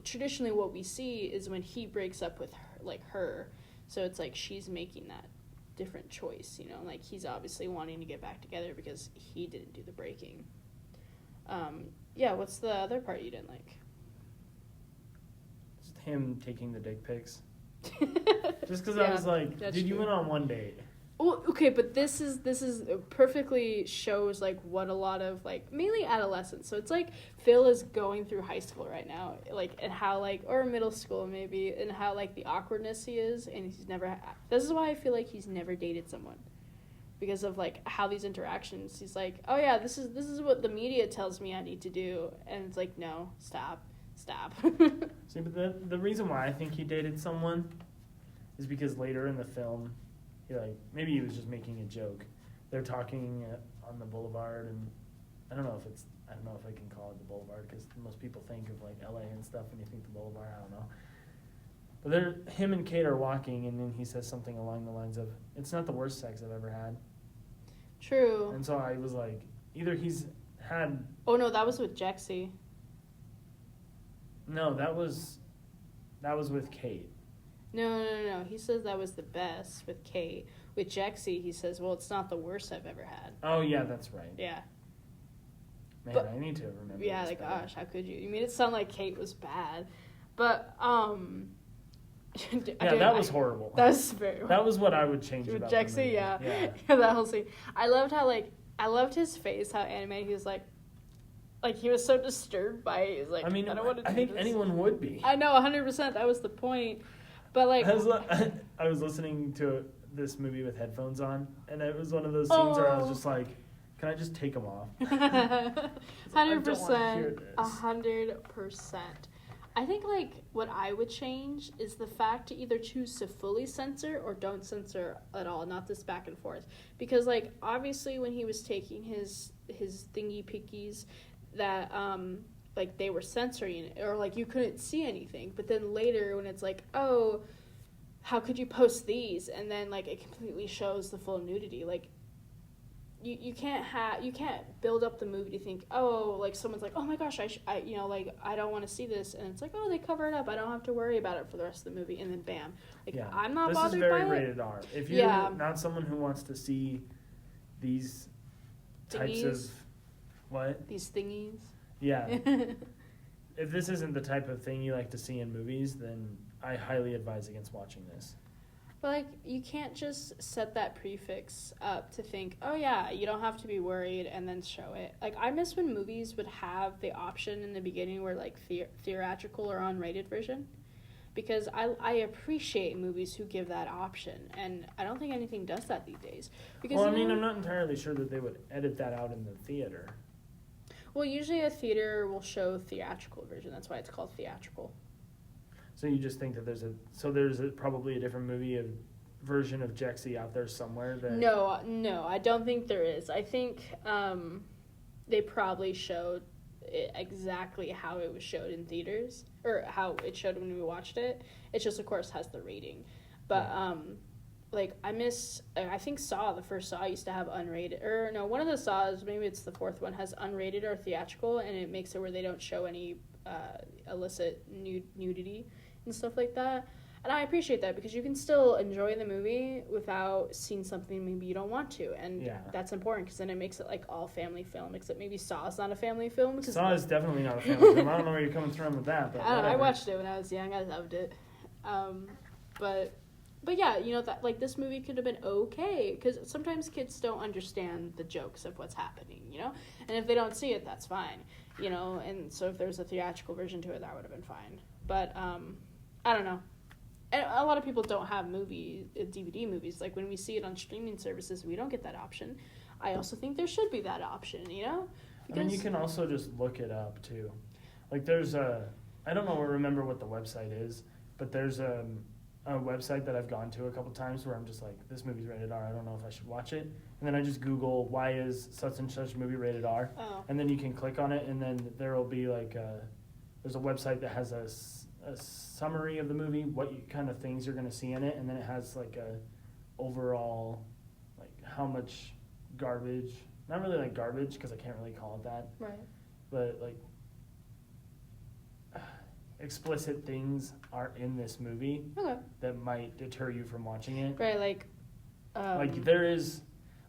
S1: traditionally what we see is when he breaks up with her, so it's like she's making that different choice, you know, like he's obviously wanting to get back together because he didn't do the breaking. Yeah, what's the other part you didn't like?
S2: Just him taking the dick pics. Just because
S1: Yeah,
S2: I was like,
S1: that's
S2: dude, you
S1: true.
S2: went on one date.
S1: Well, okay, but this is perfectly shows like what a lot of like mainly adolescents. So it's like Phil is going through high school right now, like, and how like, or middle school maybe, and how like the awkwardness he is, and he's never. This is why I feel like he's never dated someone, because of like how these interactions. He's like, oh yeah, this is what the media tells me I need to do, and it's like, no, stop.
S2: See, but the reason why I think he dated someone is because later in the film, maybe he was just making a joke. They're talking on the boulevard, and I don't know if I can call it the boulevard because most people think of like LA and stuff when you think the boulevard. I don't know. But him and Kate are walking, and then he says something along the lines of, "It's not the worst sex I've ever had."
S1: True.
S2: And so I was like, either he's had.
S1: Oh no, that was with Jexi.
S2: No, that was with Kate.
S1: No. He says that was the best with Kate. With Jexi, he says, well, it's not the worst I've ever had.
S2: Oh, yeah, that's right.
S1: Yeah.
S2: Man,
S1: But-
S2: I need to remember.
S1: Yeah,
S2: this
S1: like,
S2: better.
S1: gosh, how could you? You made it sound like Kate was bad. But,
S2: Yeah, that was horrible.
S1: That was very
S2: That was what I would change
S1: with
S2: about the
S1: Jexi,
S2: movie.
S1: yeah.
S2: Yeah.
S1: That whole scene. I loved his face, how animated he was, like he was so disturbed by it. He was like,
S2: I mean,
S1: I don't want to do
S2: think
S1: this.
S2: anyone would be.
S1: I know, 100%, that was the point. But, like...
S2: I was listening to this movie with headphones on, and it was one of those scenes where I was just like, can I just take them off?
S1: 100%.
S2: I don't wanna hear this.
S1: 100%. I think, like, what I would change is the fact to either choose to fully censor or don't censor at all, not this back and forth. Because, like, obviously when he was taking his thingy pickies, that, like they were censoring it, or like you couldn't see anything. But then later when it's like, oh, how could you post these? And then like it completely shows the full nudity. Like you can't build up the movie to think, oh, like someone's like, oh my gosh, I you know, like I don't want to see this, and it's like, oh, they cover it up, I don't have to worry about it for the rest of the movie, and then bam, like I'm not bothered by it.
S2: This is very rated R. If you're not someone who wants to see these types of
S1: these thingies.
S2: Yeah. If this isn't the type of thing you like to see in movies, then I highly advise against watching this.
S1: But, like, you can't just set that prefix up to think, oh, yeah, you don't have to be worried, and then show it. Like, I miss when movies would have the option in the beginning where, like, theatrical or unrated version. Because I appreciate movies who give that option, and I don't think anything does that these days. Because,
S2: well, I mean, I'm not entirely sure that they would edit that out in the theater.
S1: Well, usually a theater will show theatrical version. That's why it's called theatrical.
S2: So you just think that there's probably a different version of Jexi out there somewhere that...
S1: No, I don't think there is. I think they probably showed it exactly how it was showed in theaters, or how it showed when we watched it. It just, of course, has the rating. But, like, I think Saw, the first Saw used to have unrated, or no, one of the Saws, maybe it's the fourth one, has unrated or theatrical, and it makes it where they don't show any illicit nudity and stuff like that. And I appreciate that, because you can still enjoy the movie without seeing something maybe you don't want to, and that's important, because then it makes it like all family film, except maybe Saw is not a family film.
S2: Saw is definitely not a family film. I don't know where you're coming from with that, but
S1: I watched it when I was young. I loved it. But yeah, you know, that like this movie could have been okay, because sometimes kids don't understand the jokes of what's happening, you know, and if they don't see it, that's fine, you know, and so if there's a theatrical version to it, that would have been fine. But I don't know. And a lot of people don't have DVD movies. Like, when we see it on streaming services, we don't get that option. I also think there should be that option, you know?
S2: Because, I mean, you can also just look it up, too. Like, there's I don't remember what the website is, but there's a website that I've gone to a couple times where I'm just like, this movie's rated R, I don't know if I should watch it. And then I just Google, why is such and such movie rated R?
S1: Oh.
S2: And then you can click on it, and then there will be, like, there's a website that has a summary of the movie, what kind of things you're going to see in it, and then it has like a overall, like how much garbage, not really like garbage because I can't really call it that,
S1: right? But
S2: like explicit things are in this movie that might deter you from watching it,
S1: right? Like
S2: there is,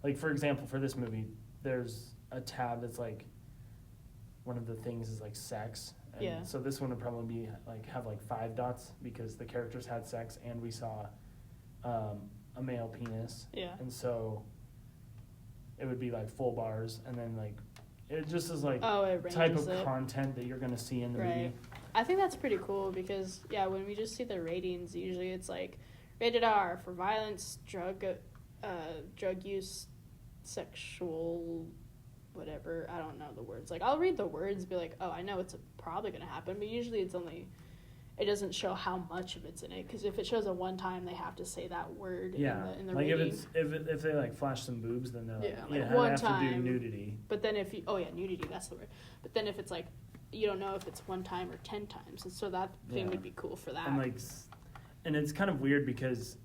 S2: like, for example, for this movie, there's a tab that's like, one of the things is like sex. And so this one would probably be like have like 5 dots because the characters had sex and we saw a male penis.
S1: Yeah.
S2: And so it would be like full bars, and then like it just is like type of content that you're gonna see in the movie.
S1: I think that's pretty cool because when we just see the ratings, usually it's like rated R for violence, drug use, sexual, whatever, I don't know the words. Like, I'll read the words and be like, oh, I know it's probably going to happen, but usually it doesn't show how much of it's in it, because if it shows it one time, they have to say that word in the
S2: like
S1: rating.
S2: If they, like, flash some boobs, then they're like,
S1: one
S2: have
S1: time,
S2: to do nudity.
S1: But then if you, nudity, that's the word. But then if it's, like, you don't know if it's one time or 10 times, and so that thing would be cool for that.
S2: And, like, and it's kind of weird because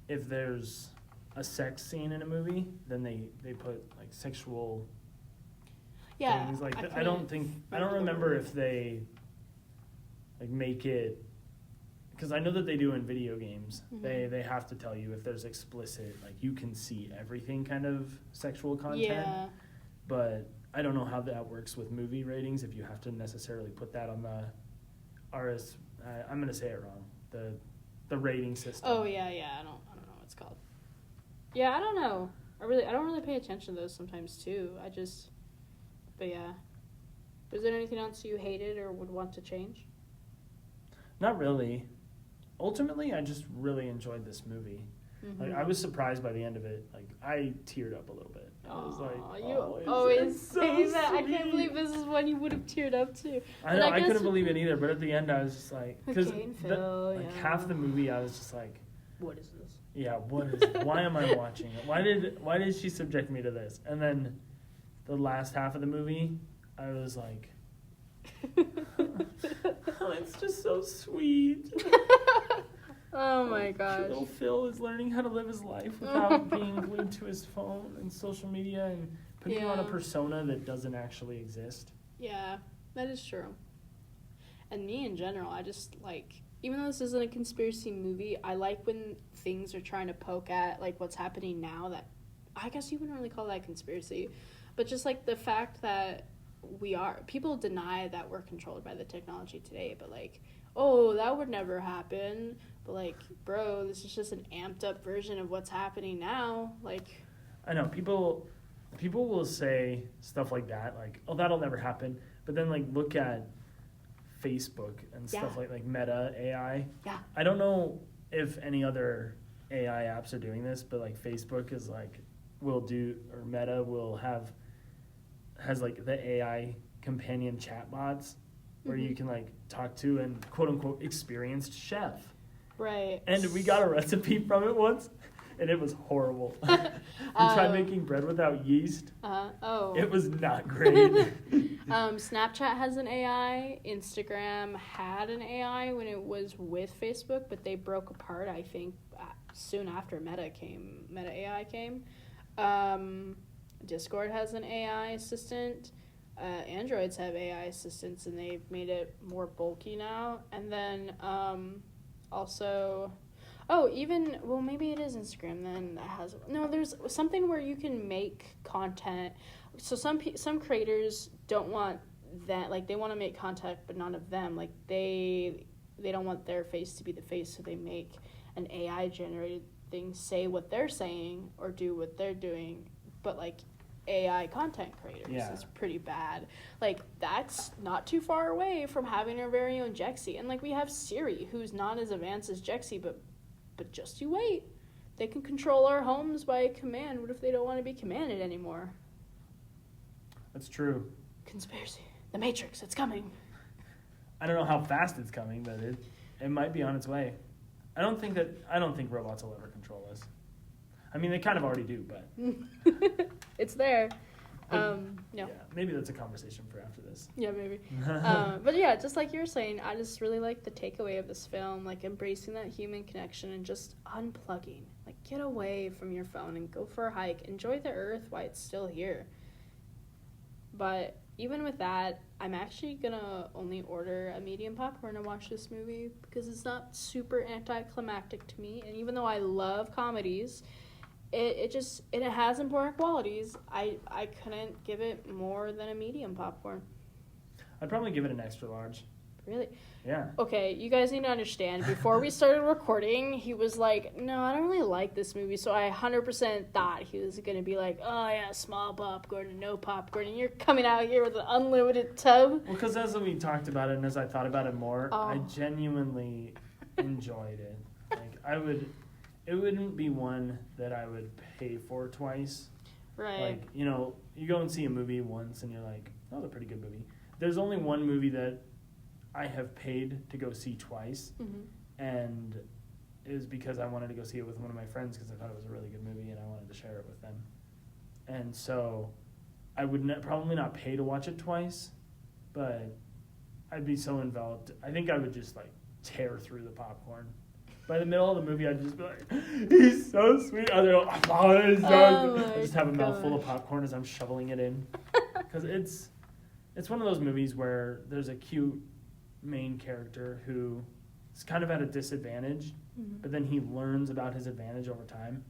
S2: if there's a sex scene in a movie, then they put, like, sexual... things like that. I don't remember if they like make it, because I know that they do in video games. Mm-hmm. They have to tell you if there's explicit, like you can see everything kind of sexual content.
S1: Yeah.
S2: But I don't know how that works with movie ratings, if you have to necessarily put that on the I'm going to say it wrong. The rating system.
S1: Oh yeah, I don't know what it's called. Yeah, I don't know. I don't really pay attention to those sometimes too. But yeah. Was there anything else you hated or would want to change?
S2: Not really. Ultimately, I just really enjoyed this movie. Mm-hmm. Like, I was surprised by the end of it. Like, I teared up a little bit. I was like,
S1: you always say that. I can't believe this is one you would have teared up to.
S2: I know, I couldn't believe it either, but at the end I was just like... Because half the movie I was just like...
S1: What is this?
S2: Yeah, what is it? Why am I watching it? Why did she subject me to this? And then... the last half of the movie, I was like, Oh, it's just so sweet.
S1: Oh my gosh.
S2: Little Phil is learning how to live his life without being glued to his phone and social media and putting on a persona that doesn't actually exist.
S1: Yeah, that is true. And me in general, I just like, even though this isn't a conspiracy movie, I like when things are trying to poke at like what's happening now that I guess you wouldn't really call that conspiracy, but just like the fact that people deny that we're controlled by the technology today, but like, oh, that would never happen. But like, bro, this is just an amped up version of what's happening now. Like,
S2: I know people will say stuff like that, like, oh, that'll never happen. But then like look at Facebook and stuff like Meta AI.
S1: Yeah.
S2: I don't know if any other AI apps are doing this, but like Facebook is like Meta has like the AI companion chatbots where you can like talk to an quote unquote experienced chef.
S1: Right.
S2: And we got a recipe from it once, and it was horrible. We tried making bread without yeast.
S1: Oh.
S2: It was not great.
S1: Snapchat has an AI. Instagram had an AI when it was with Facebook, but they broke apart, I think, soon after Meta AI came. Discord has an AI assistant. Androids have AI assistants, and they've made it more bulky now. And then also, maybe it is Instagram then that has. No, there's something where you can make content. So some creators don't want that, like they want to make content, but none of them. Like they don't want their face to be the face, so they make an AI generated thing say what they're saying or do what they're doing, but like AI content creators is pretty bad. Like that's not too far away from having our very own Jexi. And like we have Siri, who's not as advanced as Jexi, but just you wait. They can control our homes by command. What if they don't want to be commanded anymore?
S2: That's true.
S1: Conspiracy. The Matrix, it's coming.
S2: I don't know how fast it's coming, but it might be on its way. I don't think robots will ever control us. I mean, they kind of already do, but
S1: it's there.
S2: No. Yeah, maybe that's a conversation for after this.
S1: Yeah, maybe. But yeah, just like you were saying, I just really like the takeaway of this film, like embracing that human connection and just unplugging. Like get away from your phone and go for a hike. Enjoy the earth while it's still here. But even with that, I'm actually gonna only order a medium popcorn to watch this movie because it's not super anticlimactic to me. And even though I love comedies, it has important qualities. I couldn't give it more than a medium popcorn.
S2: I'd probably give it an extra large.
S1: Really?
S2: Yeah.
S1: Okay, you guys need to understand. Before we started recording, he was like, no, I don't really like this movie. So I 100% thought he was going to be like, oh, yeah, small popcorn and no popcorn. And you're coming out here with an unlimited tub.
S2: Well, because as we talked about it and as I thought about it more, I genuinely enjoyed it. Like, it wouldn't be one that I would pay for twice.
S1: Right.
S2: Like, you go and see a movie once and you're like, oh, it's a pretty good movie. There's only one movie that I have paid to go see twice, and it was because I wanted to go see it with one of my friends because I thought it was a really good movie and I wanted to share it with them. And so I would probably not pay to watch it twice, but I'd be so enveloped. I think I would just like tear through the popcorn. By the middle of the movie, I'd just be like, he's so sweet. I'd go, oh, he's so good. I just have a mouthful of popcorn as I'm shoveling it in. Because it's one of those movies where there's a cute main character who is kind of at a disadvantage, but then he learns about his advantage over time.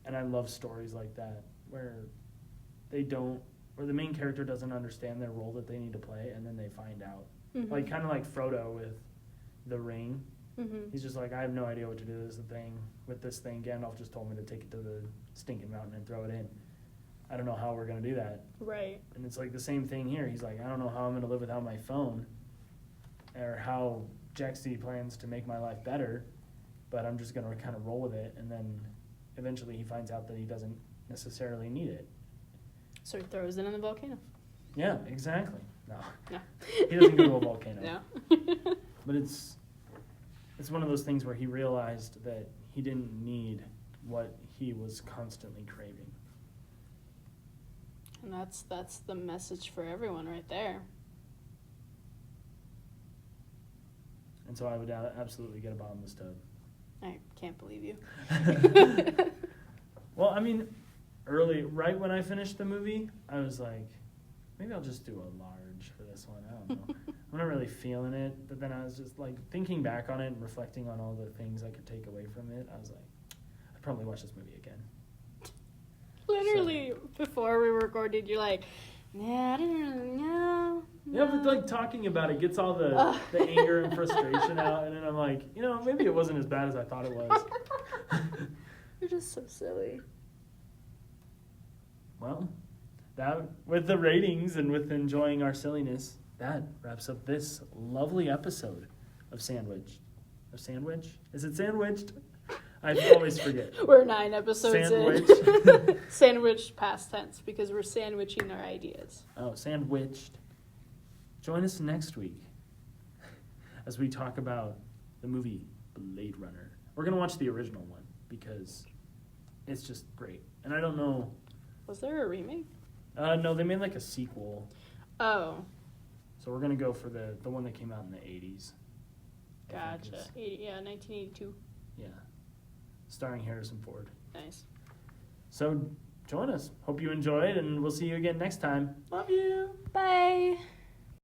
S2: And I love stories like that where where the main character doesn't understand their role that they need to play, and then they find out. Like kind of like Frodo with the ring. He's just like, I have no idea what to do with this thing. Gandalf just told me to take it to the stinking mountain and throw it in. I don't know how we're going to do that.
S1: Right.
S2: And it's like the same thing here. He's like, I don't know how I'm going to live without my phone or how Jexi plans to make my life better, but I'm just going to kind of roll with it. And then eventually he finds out that he doesn't necessarily need it.
S1: So he throws it in the volcano.
S2: Yeah, exactly. No.
S1: He
S2: doesn't go to a volcano.
S1: No.
S2: But it's one of those things where he realized that he didn't need what he was constantly craving.
S1: And that's the message for everyone right there.
S2: And so I would absolutely get a bottomless tub.
S1: I can't believe you.
S2: Well, I mean, right when I finished the movie, I was like, maybe I'll just do a large for this one. I don't know. I'm not really feeling it. But then I was just like thinking back on it and reflecting on all the things I could take away from it. I was like, I'd probably watch this movie again.
S1: Literally, before we recorded, you're like, nah, I don't know.
S2: Yeah, but like talking about it gets all the anger and frustration out. And then I'm like, maybe it wasn't as bad as I thought it was.
S1: You're just so silly.
S2: Well, that with the ratings and with enjoying our silliness, that wraps up this lovely episode of Sandwich. Of Sandwich? Is it Sandwiched? I always forget.
S1: We're 9 episodes
S2: Sandwiched.
S1: in. Sandwiched past tense because we're sandwiching our ideas.
S2: Oh, sandwiched. Join us next week as we talk about the movie Blade Runner. We're going to watch the original one because it's just great. And I don't know.
S1: Was there a remake?
S2: No, they made like a sequel.
S1: Oh.
S2: So we're going to go for the one that came out in the 80s.
S1: Gotcha. 1982.
S2: Yeah. Starring Harrison Ford.
S1: Nice.
S2: So join us. Hope you enjoyed, and we'll see you again next time. Love you.
S1: Bye.